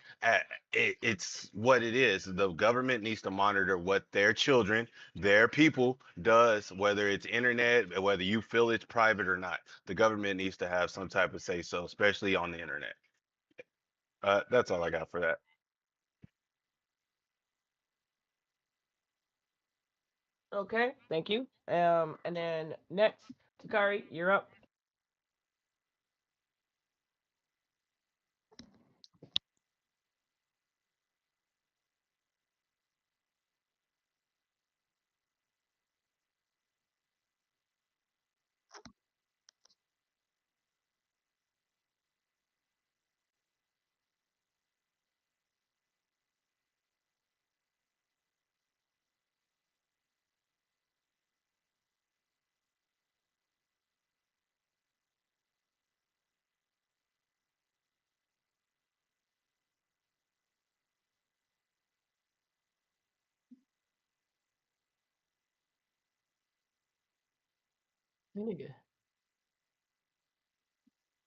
it's what it is. The government needs to monitor what their children, their people, people does, whether it's internet, whether you feel it's private or not. The government needs to have some type of say so, especially on the internet. That's all I got for that. Okay, thank you. And then next, Takari, you're up. Nigga.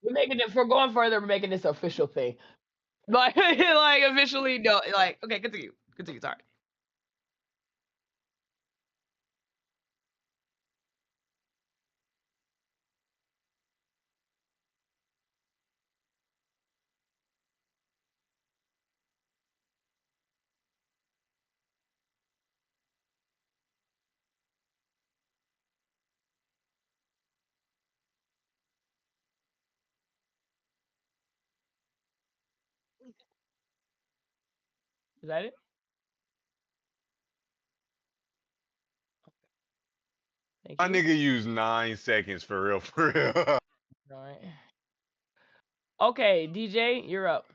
We're making it. If we're going further, we're making this official thing. Like, like officially, no. Like, okay, continue. Continue. Sorry. Is that it? Thank My you. nigga used 9 seconds for real, for real. All right. Okay, DJ, you're up.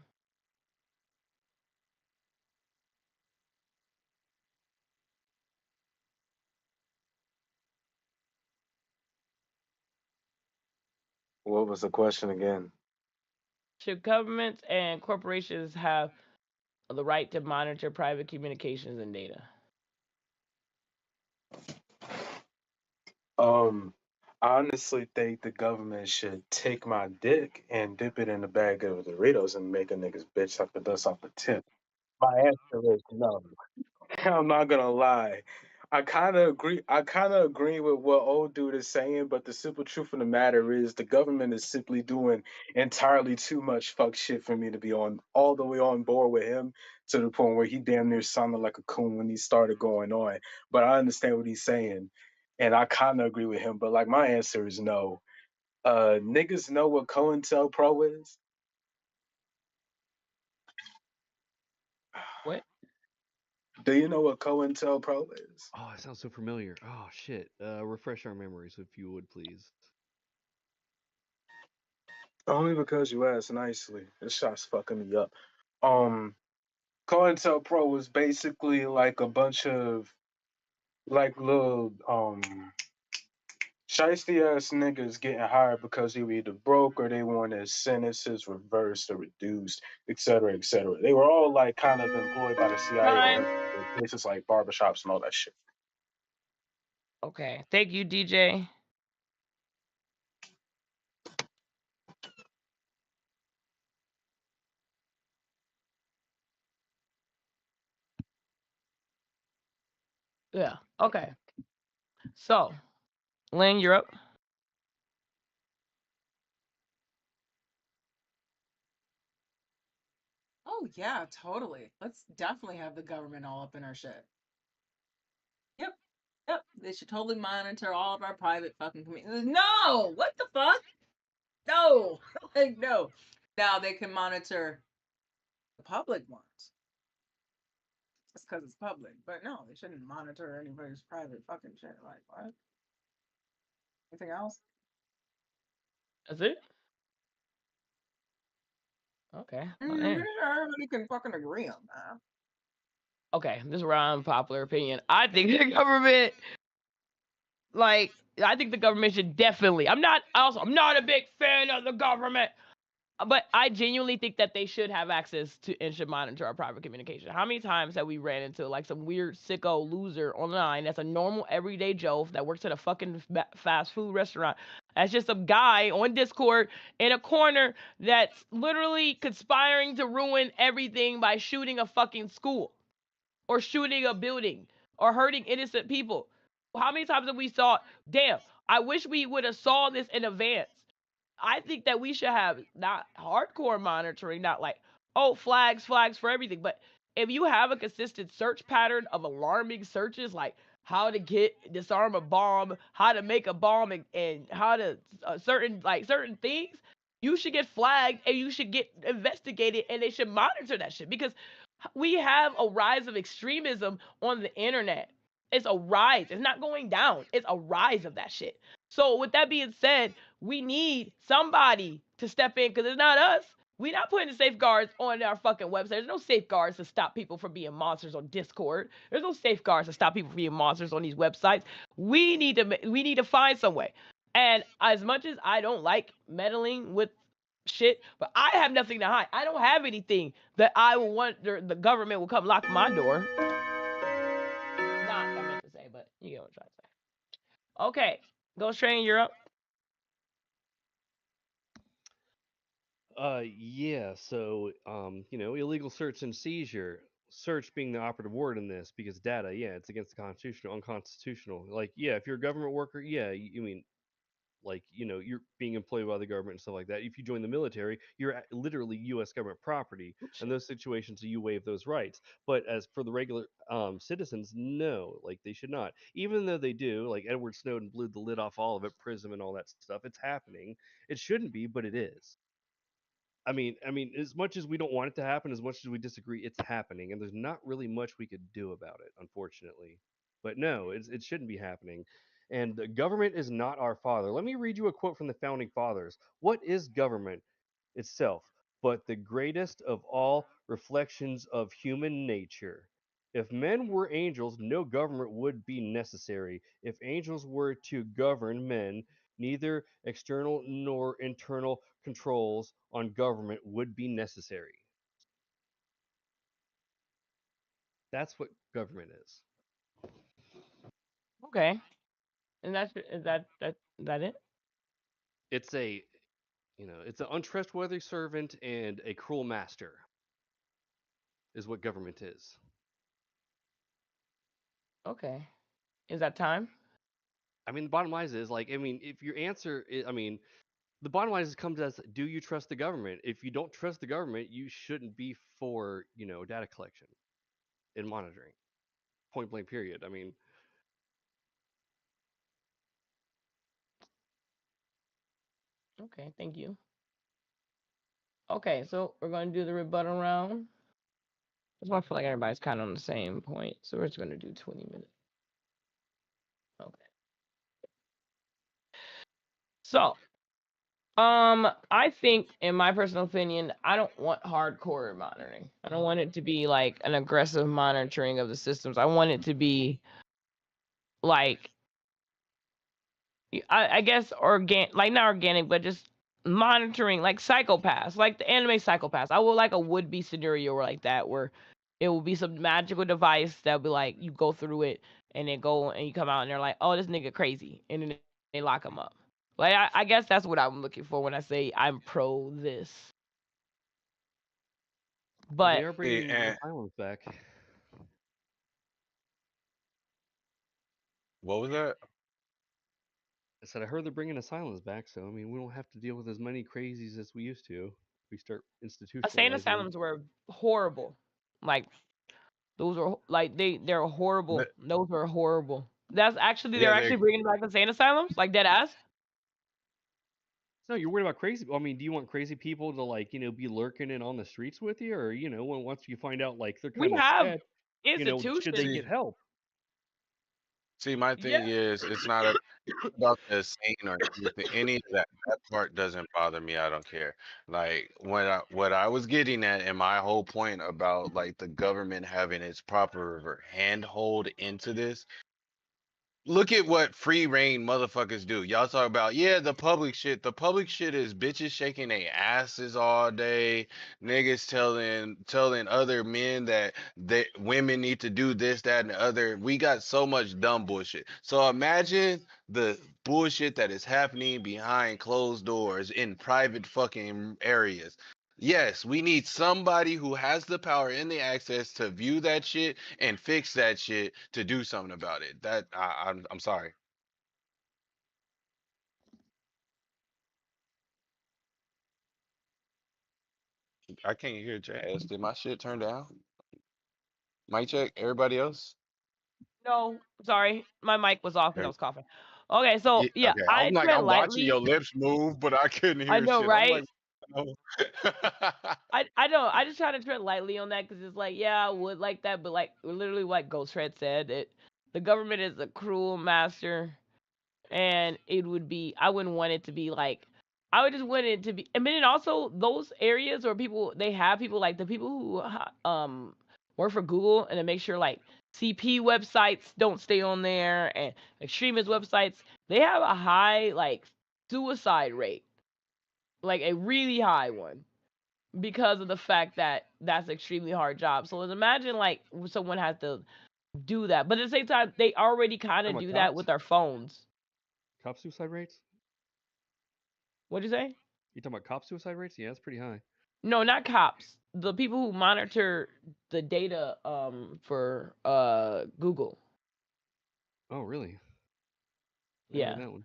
What was the question again? Should governments and corporations have the right to monitor private communications and data? I honestly think the government should take my dick and dip it in a bag of Doritos and make a nigga's bitch suck the dust off the tip. My answer is no. I'm not gonna lie. I kind of agree. I kind of agree with what old dude is saying, but the simple truth of the matter is the government is simply doing entirely too much fuck shit for me to be on all the way on board with him to the point where he damn near sounded like a coon when he started going on. But I understand what he's saying, and I kind of agree with him. But like my answer is no. Niggas know what COINTELPRO is. What? Do you know what COINTELPRO is? Oh, it sounds so familiar. Oh shit. Refresh our memories if you would, please. Only because you asked nicely. This shot's fucking me up. Um, COINTELPRO was basically like a bunch of like little shiesty ass niggas getting hired because they were either broke or they wanted sentences reversed or reduced, et cetera, et cetera. They were all like kind of employed by the CIA to Time. work in places like barbershops and all that shit. Okay. Thank you, DJ. Yeah. Okay. So, Lynn, you're up. Oh yeah, totally. Let's definitely have the government all up in our shit. Yep. Yep. They should totally monitor all of our private fucking communities. No! What the fuck? No! Like, no. Now they can monitor the public ones. Just because it's public. But no, they shouldn't monitor anybody's private fucking shit. Like, what? Anything else? That's it. Okay. Well, Mm, damn. pretty sure everybody can fucking agree on that. Okay. This is where I'm popular opinion. I think the government, like, I think the government should definitely. I'm not a big fan of the government, but I genuinely think that they should have access to and should monitor our private communication. How many times have we ran into like some weird sicko loser online that's a normal everyday Joe that works at a fucking fast food restaurant? That's just a guy on Discord in a corner that's literally conspiring to ruin everything by shooting a fucking school or shooting a building or hurting innocent people. How many times have we saw? Damn, I wish we would have saw this in advance. I think that we should have not hardcore monitoring, not like, oh, flags for everything, but if you have a consistent search pattern of alarming searches, like how to disarm a bomb, how to make a bomb, and how to certain things, you should get flagged and you should get investigated, and they should monitor that shit, because we have a rise of extremism on the internet. It's a rise. It's not going down. It's a rise of that shit. So with that being said, we need somebody to step in, because it's not us. We're not putting the safeguards on our fucking website. There's no safeguards to stop people from being monsters on Discord. There's no safeguards to stop people from being monsters on these websites. We need to find some way. And as much as I don't like meddling with shit, but I have nothing to hide. I don't have anything that I will want the government will come lock my door. Not what I meant to say, but you get what I'm trying to say. Okay, Ghost Train, you're up. Yeah, so illegal search and seizure. Search being the operative word in this, because data, yeah, it's against the unconstitutional. Like, yeah, if you're a government worker, yeah, you mean, like, you're being employed by the government and stuff like that. If you join the military, you're literally U.S. government property. In those situations, you waive those rights. But as for the regular citizens, no, like, they should not. Even though they do, like, Edward Snowden blew the lid off all of it, PRISM and all that stuff. It's happening. It shouldn't be, but it is. I mean, as much as we don't want it to happen, as much as we disagree, it's happening, and there's not really much we could do about it, unfortunately. But no, it shouldn't be happening. And the government is not our father. Let me read you a quote from the founding fathers. What is government itself but the greatest of all reflections of human nature? If men were angels, no government would be necessary. If angels were to govern men, neither external nor internal controls on government would be necessary. That's what government is. Okay, and is that it? It's it's an untrustworthy servant and a cruel master is what government is. Okay, is that time? I mean, the bottom line is, like, if your answer is, the bottom line is, comes as, do you trust the government? If you don't trust the government, you shouldn't be for, data collection and monitoring. Point blank period. Okay, thank you. Okay, so we're going to do the rebuttal round. I feel like everybody's kind of on the same point, so we're just going to do 20 minutes. Okay. So, I think, in my personal opinion, I don't want hardcore monitoring. I don't want it to be like an aggressive monitoring of the systems. I want it to be like, I guess like not organic, but just monitoring, like Psychopaths, like the anime Psychopaths. I would like a would-be scenario like that, where it will be some magical device that'll be like, you go through it and then go and you come out and they're like, oh, this nigga crazy, and then they lock him up. Like, I guess that's what I'm looking for when I say I'm pro this. But they are bringing the violence back. What was that? I said, I heard they're bringing asylums back, so we don't have to deal with as many crazies as we used to. We start institutionalizing. insane asylums were horrible. Like, those were like they're horrible. But- Those were horrible. That's actually Yeah, they're they- actually bringing back insane asylums, like dead ass. No, you're worried about crazy. Do you want crazy people to be lurking and on the streets with you, or once you find out like they're We kind of have bad, institutions. should they get help? See, my thing is, it's not about the insane or anything. Any of that. That part doesn't bother me. I don't care. Like, what I was getting at, and my whole point about like the government having its proper handhold into this. Look at what free reign motherfuckers do. Y'all talk about, yeah, the public shit. The public shit is bitches shaking their asses all day, niggas telling other men that women need to do this, that, and the other. We got so much dumb bullshit. So imagine the bullshit that is happening behind closed doors in private fucking areas. Yes, we need somebody who has the power and the access to view that shit and fix that shit to do something about it. I'm sorry. I can't hear Jazz. Did my shit turn down? Mic check. Everybody else? No, sorry, my mic was off because I was coughing. Okay, so Yeah, yeah, okay. I'm I like, tread I'm watching lightly. your lips move, but I couldn't I hear know, shit. I'm like, right? no. I know. I just try to tread lightly on that because it's like, yeah, I would like that, but like literally, what Ghost Red said, the government is a cruel master, and it would be. I wouldn't want it to be like. I would just want it to be. I mean, and also those areas where people they have people like the people who work for Google and to make sure like CP websites don't stay on there and extremist websites. They have a high like suicide rate, like a really high one because of the fact that that's an extremely hard job. So imagine like someone has to do that, but at the same time, they already kind of Talking do about that cops? with their phones. Cop suicide rates? What'd you say? You talking about cop suicide rates? Yeah, that's pretty high. No, not cops. The people who monitor the data for Google. Oh, really? I Yeah. heard that one.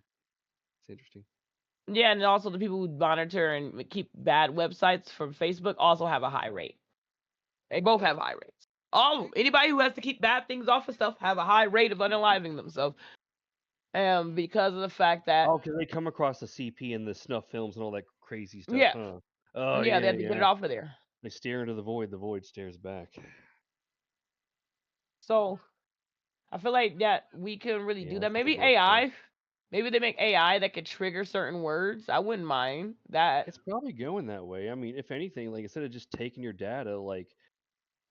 It's interesting. Yeah, and also the people who monitor and keep bad websites from Facebook also have a high rate. They both have high rates. Anybody who has to keep bad things off of stuff have a high rate of unaliving themselves. Because of the fact that Oh, because they come across the CP and the snuff films and all that crazy stuff, yeah, huh? Oh, yeah, they yeah, have to get it yeah. off of there. They stare into the void stares back. So I feel like that we couldn't really Yeah, do that's that. not the Maybe worst part. AI. Maybe they make AI that could trigger certain words. I wouldn't mind that. It's probably going that way. I mean, if anything, like instead of just taking your data, like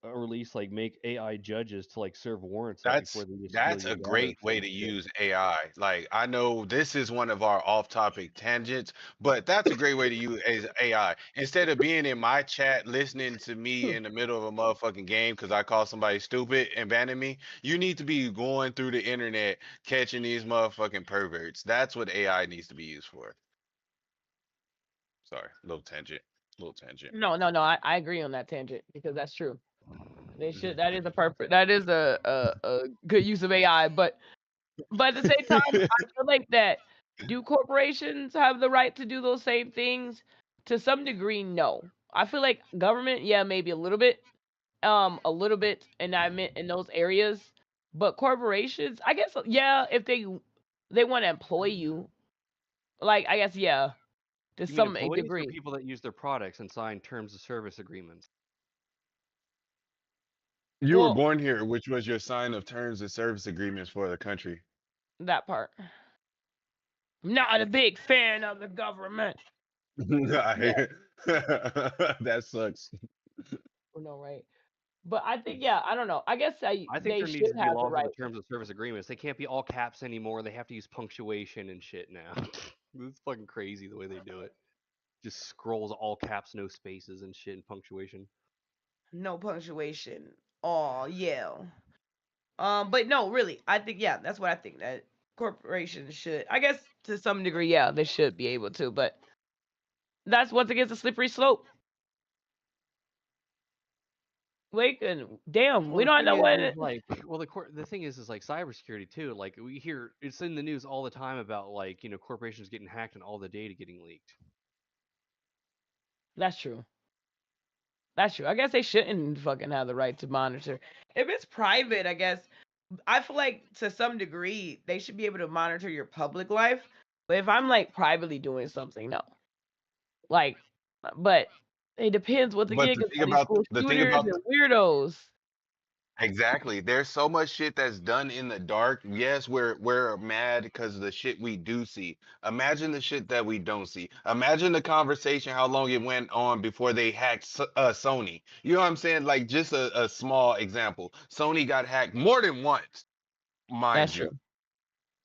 or at least like make AI judges to like serve warrants up before they just steal That's your a data or great way some to shit. use AI. Like, I know this is one of our off-topic tangents, but that's a great way to use AI. Instead of being in my chat listening to me in the middle of a motherfucking game because I called somebody stupid and banning me, you need to be going through the internet catching these motherfucking perverts. That's what AI needs to be used for. Sorry, little tangent. Little tangent. No, I agree on that tangent because that's true. They should. That is a perfect. That is a good use of AI. But at the same time, I feel like that. Do corporations have the right to do those same things? To some degree, no. I feel like government, yeah, maybe a little bit, and I meant in those areas. But corporations, I guess, yeah, if they want to employ you, like I guess, yeah, to You mean some employees or degree. people that use their products and sign terms of service agreements? You were Well, born here, which was your sign of terms and service agreements for the country. that part. I'm not a big fan of the government. Yeah, That sucks. no, right. But I think, yeah, I don't know. I guess I think they there needs should to be have the laws on the right. terms of service agreements. They can't be all caps anymore. They have to use punctuation and shit now. It's fucking crazy the way they do it. Just scrolls all caps, no spaces and shit and punctuation. No punctuation. Oh, yeah. But no, really, I think, yeah, that's what I think that corporations should. I guess to some degree, yeah, they should be able to, but that's once again a slippery slope. Like, and damn, Well, we the don't thing know what. is like, well, the thing is like cybersecurity too. Like we hear it's in the news all the time about like corporations getting hacked and all the data getting leaked. That's true. That's true. I guess they shouldn't fucking have the right to monitor. If it's private, I guess I feel like to some degree they should be able to monitor your public life. But if I'm like privately doing something, no. Like, but it depends once But again the because thing all these about school the thing shooters about and weirdos. exactly, there's so much shit that's done in the dark. Yes, we're mad because of the shit we do see. Imagine the shit that we don't see. Imagine the conversation, how long it went on before they hacked Sony. You know what I'm saying? Like just a small example. Sony got hacked more than once, That's mind you. true.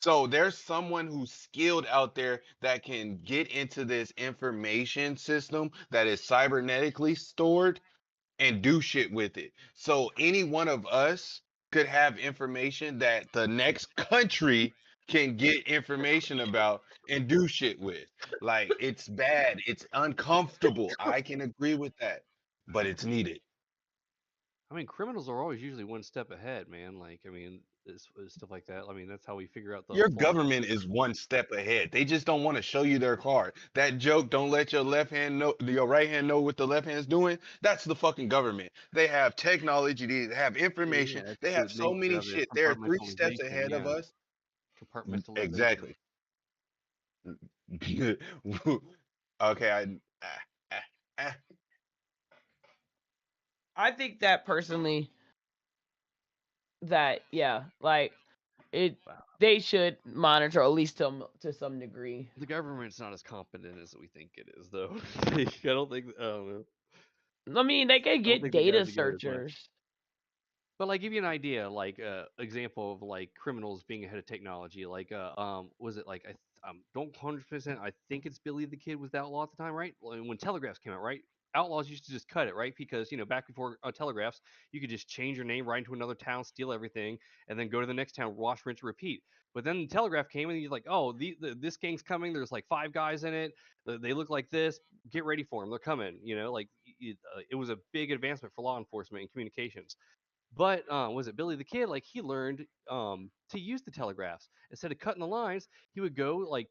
So there's someone who's skilled out there that can get into this information system that is cybernetically stored and do shit with it. So any one of us could have information that the next country can get information about and do shit with. Like, it's bad. It's uncomfortable. I can agree with that, but it's needed. I mean, criminals are always usually one step ahead, man. Like, I mean, it's stuff like that. I mean, that's how we figure out the Your flaws. government is one step ahead. They just don't want to show you their card. That joke, don't let your left hand know, your right hand know what the left hand's doing. That's the fucking government. They have technology. They have information. Yeah, it's They have the so nature many of it. shit. They're 3 steps Compartmentalization, ahead of yeah. us. Compartmentalization. Exactly. Okay, ah. I think that personally, that yeah, like it, they should monitor at least to some degree. The government's not as competent as we think it is, though. I don't think. I don't know. I mean, they could I don't get think they got data it together as much. searchers. But like, give you an idea, like example of like criminals being ahead of technology. Like, was it like don't 100%. I think it's Billy the Kid was outlawed at the time, right? When telegraphs came out, right? Outlaws used to just cut it, right? Because back before telegraphs, you could just change your name right into another town, steal everything, and then go to the next town, wash, rinse, repeat. But then the telegraph came, and you're like, oh, this gang's coming. There's like 5 guys in it. They look like this. Get ready for them. They're coming. Like it was a big advancement for law enforcement and communications. But was it Billy the Kid? Like he learned to use the telegraphs instead of cutting the lines. He would go like,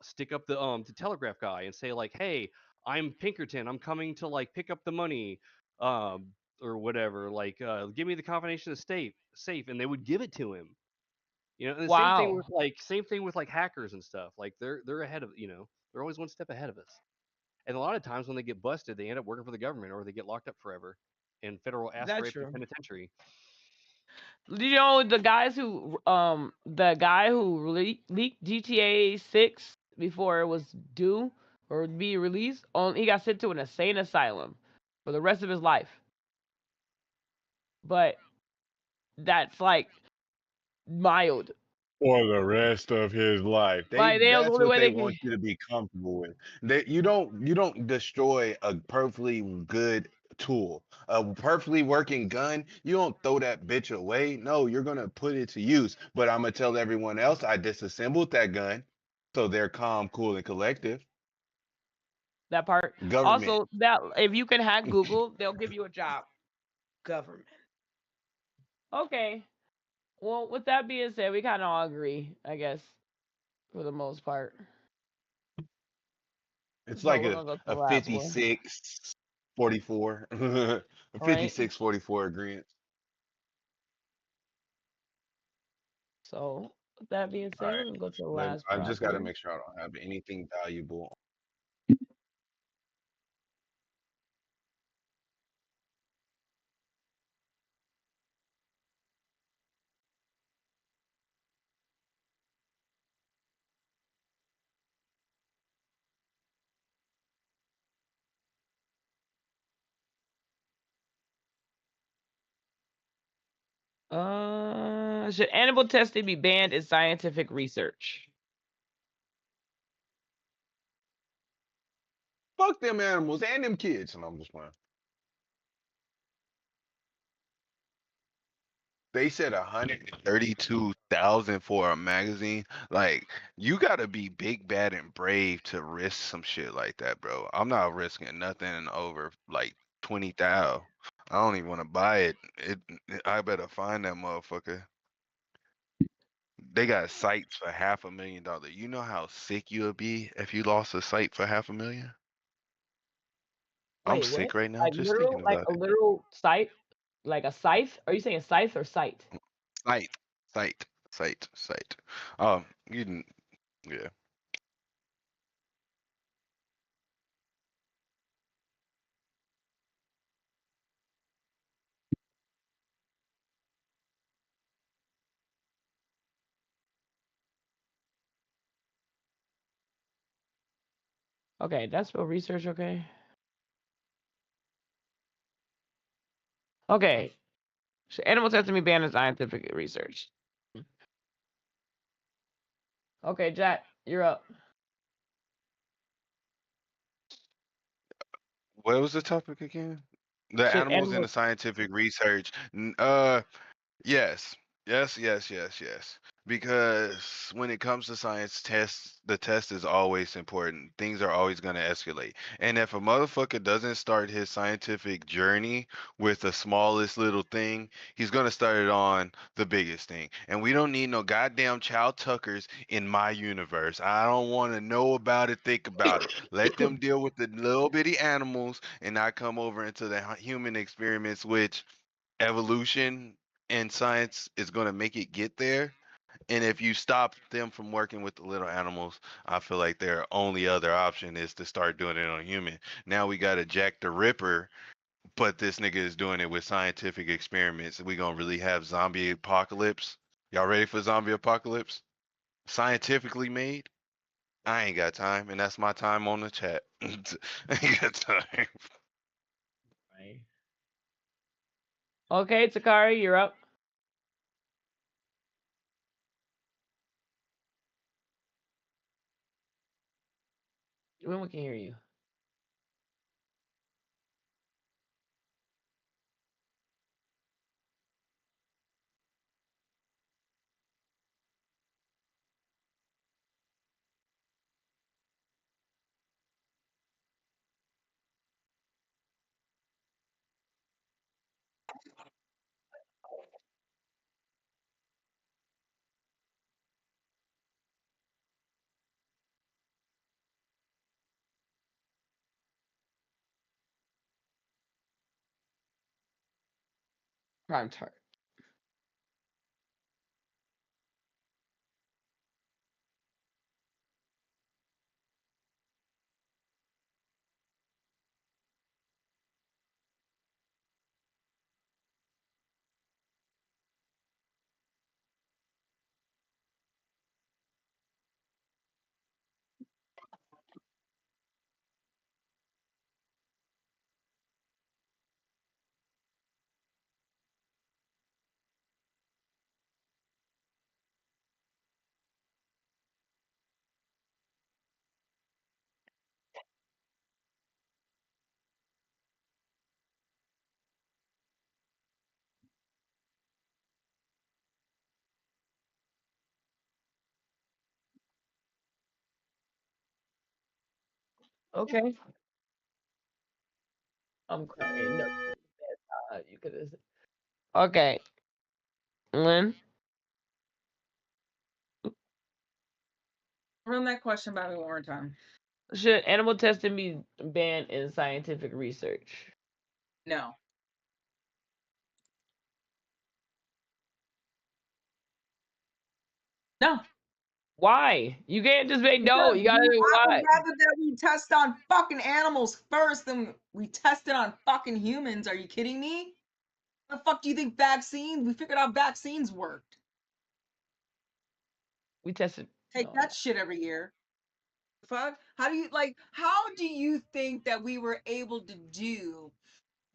stick up the telegraph guy and say like, "Hey, I'm Pinkerton. I'm coming to like pick up the money, or whatever. Like, give me the combination of safe," and they would give it to him. And the Wow, same thing with like hackers and stuff. Like they're ahead of they're always one step ahead of us. And a lot of times when they get busted, they end up working for the government or they get locked up forever in federal ass that's rape true. penitentiary. The guy who leaked GTA 6 before it was due or be released, he got sent to an insane asylum for the rest of his life. But that's like mild. For the rest of his life. Like the That's only what way they they can. want you to be comfortable with. You don't destroy a perfectly good tool. A perfectly working gun, you don't throw that bitch away. No, you're gonna put it to use. But I'm gonna tell everyone else I disassembled that gun. So they're calm, cool, and collective. That part. Government. Also, that if you can hack Google, they'll give you a job. Government. Okay. Well, with that being said, we kind of all agree, I guess, for the most part. It's So like we're gonna go to the a last one. 56-44. A Right. 56-44 agreement. So with that being said, All right. we're gonna go to the Let- last I just got to property. make sure I don't have anything valuable. Should animal testing be banned in scientific research? Fuck them animals and them kids. And I'm just playing. They said 132,000 for a magazine. Like, you gotta be big, bad, and brave to risk some shit like that, bro. I'm not risking nothing over like 20,000. I don't even want to buy it. I better find that motherfucker. They got sites for $500,000. You know how sick you would be if you lost a site for $500,000? I'm Wait, what? sick right now Like just literal, thinking like about a it. literal scythe, like a scythe? Are you saying scythe or site? Site. You didn't. Yeah. Okay, that's for research. Okay. Okay. Should animal testing be banned in scientific research? Okay, Jack, you're up. What was the topic again? The Should animals in animals the scientific research. Yes. Yes. because when it comes to science tests, the test is always important. Things are always going to escalate. And if a motherfucker doesn't start his scientific journey with the smallest little thing, he's going to start it on the biggest thing. And we don't need no goddamn child Tuckers in my universe. I don't want to know about it, think about it. Let them deal with the little bitty animals and not come over into the human experiments, which evolution and science is going to make it get there. And if you stop them from working with the little animals, I feel like their only other option is to start doing it on human. Now we got a Jack the Ripper, but this nigga is doing it with scientific experiments. We gonna really have zombie apocalypse? Y'all ready for zombie apocalypse? Scientifically made? I ain't got time, and that's my time on the chat. I ain't got time. Right. Okay, Takari, you're up. When we can hear you. Prime time. Okay. I'm crying. No, you could have. Okay. Lynn, Run that question by me one more time. should animal testing be banned in scientific research? No. No. Why? You can't just say no. You gotta I would why? rather that we test on fucking animals first than we test it on fucking humans. Are you kidding me? The fuck do you think vaccines? We figured out vaccines worked. We tested. Take No. that shit every year. Fuck. How do you think that we were able to do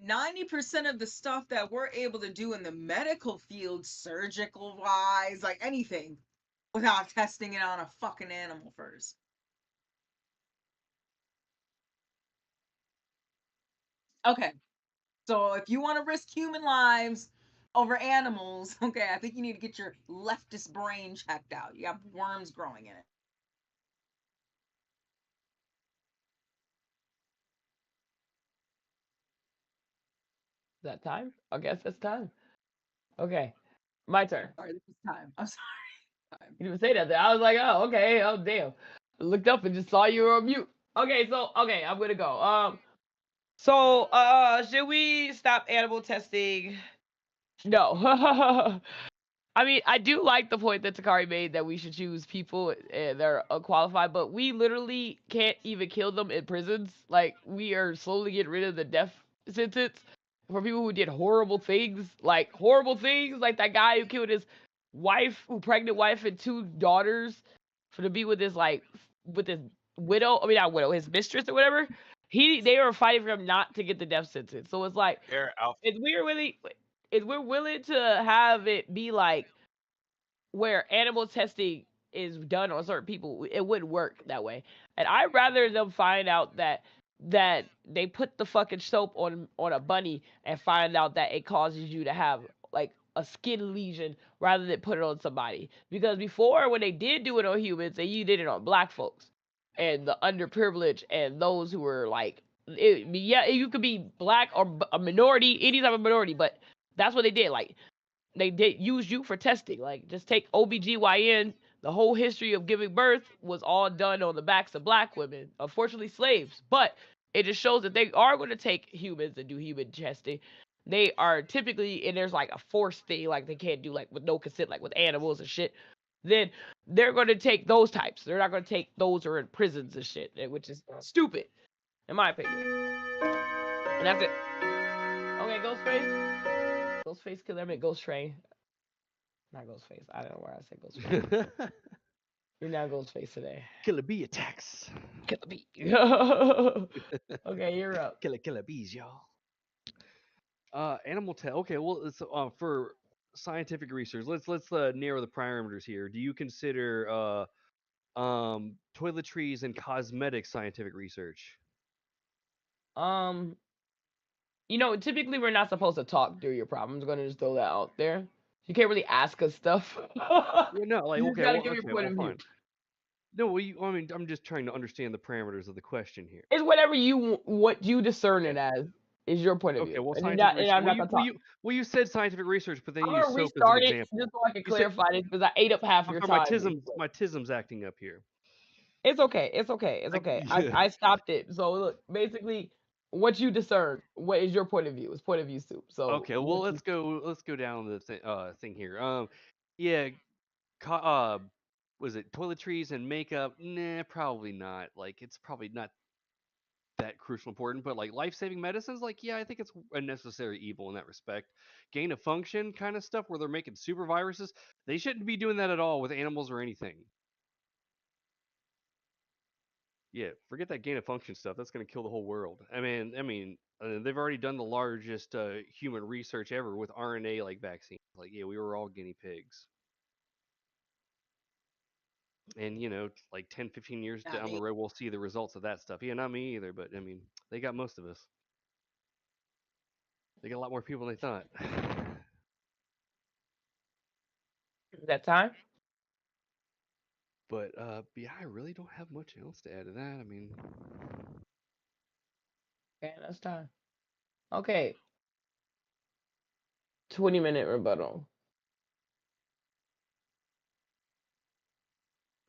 90% of the stuff that we're able to do in the medical field, surgical wise, like anything, without testing it on a fucking animal first? Okay. So if you want to risk human lives over animals, okay, I think you need to get your leftist brain checked out. You have worms growing in it. Is that time? I guess that's time. Okay. My turn. Sorry, this is time. I'm sorry. Time. You didn't say that. I was like, oh, okay. Oh, damn. I looked up and just saw you were on mute. Okay, so I'm gonna go. So should we stop animal testing? No. I mean, I do like the point that Takari made that we should choose people that are qualified, but we literally can't even kill them in prisons. Like, we are slowly getting rid of the death sentence for people who did horrible things, like that guy who killed his pregnant wife and 2 daughters for to be with his with his widow. I mean, not widow, his mistress or whatever. They were fighting for him not to get the death sentence. So it's like, if we're willing to have it be like where animal testing is done on certain people, it wouldn't work that way. And I'd rather them find out that they put the fucking soap on a bunny and find out that it causes you to have like a skin lesion rather than put it on somebody. Because before, when they did do it on humans, you did it on black folks and the underprivileged and those who were like, yeah, you could be black or a minority, any type of minority, but that's what they did. Like, they did use you for testing. Like, just take OBGYN. The whole history of giving birth was all done on the backs of black women, unfortunately slaves. But it just shows that they are going to take humans and do human testing. They are typically, and there's like a forced thing, like they can't do like with no consent, like with animals and shit. Then they're going to take those types. They're not going to take those who are in prisons and shit, which is stupid, in my opinion. And that's it. Okay, Ghostface. Ghostface killer. I mean Ghost Train. Not Ghostface. I don't know why I said Ghostface. You're not Ghostface today. Killer bee attacks. Killer bee. Okay, you're up. Killer bees, y'all. Animal test. Okay, well, it's, for scientific research, let's narrow the parameters here. Do you consider toiletries and cosmetic scientific research? Typically we're not supposed to talk through your problems. I'm gonna just throw that out there. You can't really ask us stuff. No, like, you okay, gotta well, give your okay, point well, of view. fine. No, well, I mean, I'm just trying to understand the parameters of the question here. It's whatever what you discern it as is your point of Okay, view. well, And scientific research. I'm not gonna talk. You said scientific research, but then I'm you gonna used soap as an restart it example. just so I can clarify this because I ate up half your My time. tism's acting up here. It's okay. It's okay. It's Like, okay. yeah. I stopped it. So look, basically, what you discern, what is your point of view? It's point of view soup. So Okay, well, let's go down the thing here. Yeah, was it toiletries and makeup? Nah, probably not. Like, it's probably not that crucial important, but like life-saving medicines, like, yeah, I think it's a necessary evil in that respect. Gain of function kind of stuff where they're making super viruses, they shouldn't be doing that at all with animals or anything. Yeah, forget that gain of function stuff. That's going to kill the whole world. I mean, they've already done the largest human research ever with RNA like vaccines. Like, yeah, we were all guinea pigs. And, like 10, 15 years Not down me. the road, we'll see the results of that stuff. Yeah, not me either, but I mean, they got most of us. They got a lot more people than they thought. is that time? But yeah, I really don't have much else to add to that. I mean, Okay, that's time. Okay. 20-minute rebuttal.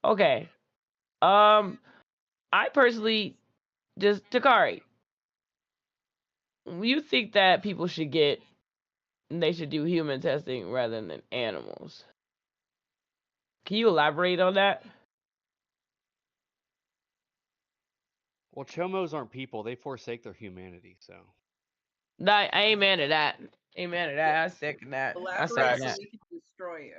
Okay. I personally just Takari. You think that people should they should do human testing rather than animals? Can you elaborate on that? well, chomos aren't people; they forsake their humanity. So I ain't mad at that. Ain't mad at that. I second that. I Elaborate second so that. we can destroy you.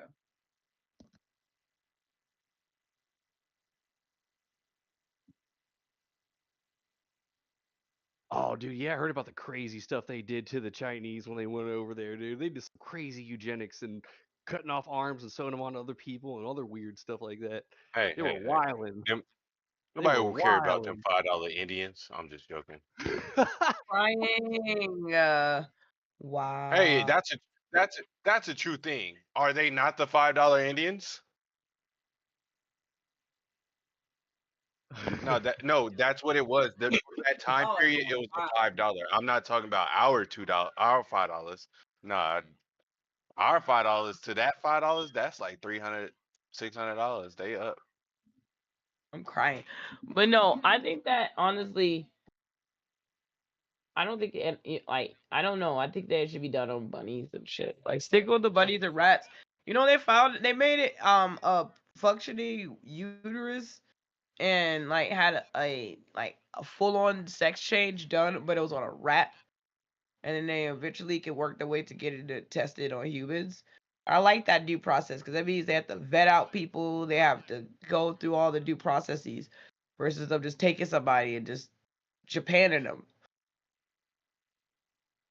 oh, dude, yeah, I heard about the crazy stuff they did to the Chinese when they went over there, dude. They did some crazy eugenics and cutting off arms and sewing them on other people and other weird stuff like that. Hey, They hey, were hey. wilding. Nobody were will care about them wilding. $5 Indians. I'm just joking. Crying. Wow. Hey, that's a true thing. Are they not the $5 Indians? No, that's what it was. That time Oh, period, it was the $5. I'm not talking about our $5. Nah, our $5 to that $5, that's like $300, $600. They up. I'm crying. But no, I think that honestly, I don't think I don't know. I think that it should be done on bunnies and shit. Like stick with the bunnies and rats. They made it a functioning uterus and like had a full on sex change done, but it was on a rat. And then they eventually can work their way to get it tested on humans. I like that due process because that means they have to vet out people. They have to go through all the due processes versus them just taking somebody and just Japanning them.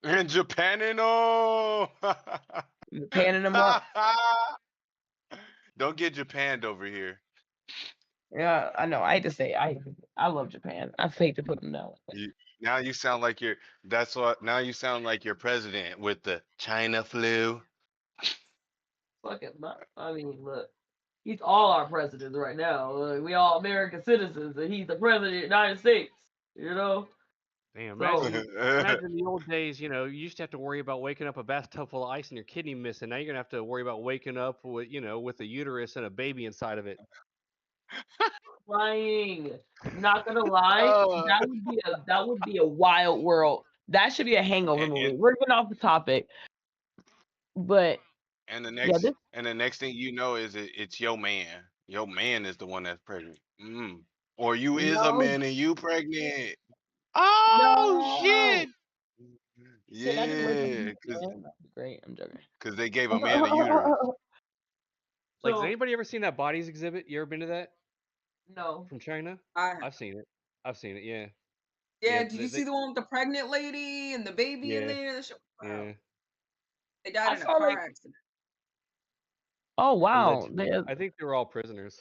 And Japan and oh, Panning them up. don't get Japanned over here. Yeah, I know. I hate to say I love Japan. I hate to put them down. Now you sound like now you sound like your president with the China flu. fucking. I mean, look, he's all our presidents right now. We all American citizens, and he's the president of the United States. You know. Damn, So imagine the old days, you used to have to worry about waking up a bathtub full of ice and your kidney missing. Now you're gonna have to worry about waking up with, with a uterus and a baby inside of it. crying. Not gonna lie, Uh, that would be a wild world. That should be a Hangover movie. and We're getting off the topic, but and the yeah, next and the next thing you know is it's your man. Your man is the one that's pregnant. Or you is a no, man and you pregnant. Oh no. shit! Shit, I just wake up. Yeah, cause Yeah, that'd be great. I'm joking. 'cause they gave a man a uterus. Like, has So anybody ever seen that bodies exhibit? You ever been to that no, from China? I I've seen it. Yeah. Yeah, Yeah, did you see the one with the pregnant lady and the baby in yeah, there? That shit was wild. yeah. They died I in a saw car like, accident. oh wow, Allegedly. I think they were all prisoners.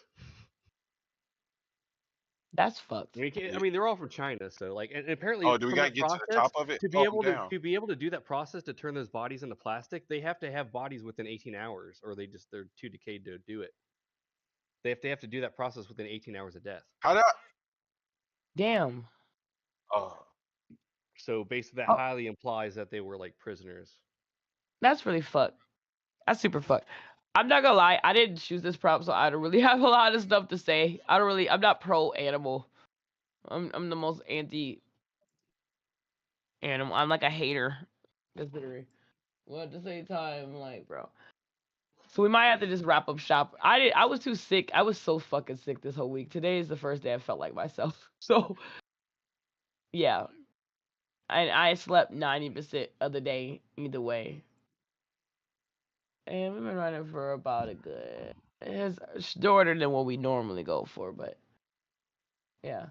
that's fucked. I mean, they're all from China, so like, and apparently Oh, do we from gotta that get to the process, top of it? to be Oh, I'm able down. to do that process to turn those bodies into plastic, they have to have bodies within 18 hours, or they're too decayed to do it. They have to do that process within 18 hours of death. How that? Damn. Oh, So basically, that Oh, highly implies that they were like prisoners. that's really fucked. That's super fucked. I'm not gonna lie, I didn't choose this prop, so I don't really have a lot of stuff to say. I'm not pro animal. I'm the most anti animal. I'm like a hater. Considering. Well, at the same time, like, bro. So we might have to just wrap up shop. I was too sick. I was so fucking sick this whole week. Today is the first day I felt like myself. So yeah. I slept 90% of the day either way. And we've been running for about a good. It's shorter than what we normally go for, but yeah.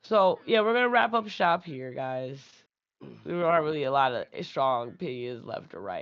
So yeah, we're gonna wrap up shop here, guys. There aren't really a lot of strong opinions left or right.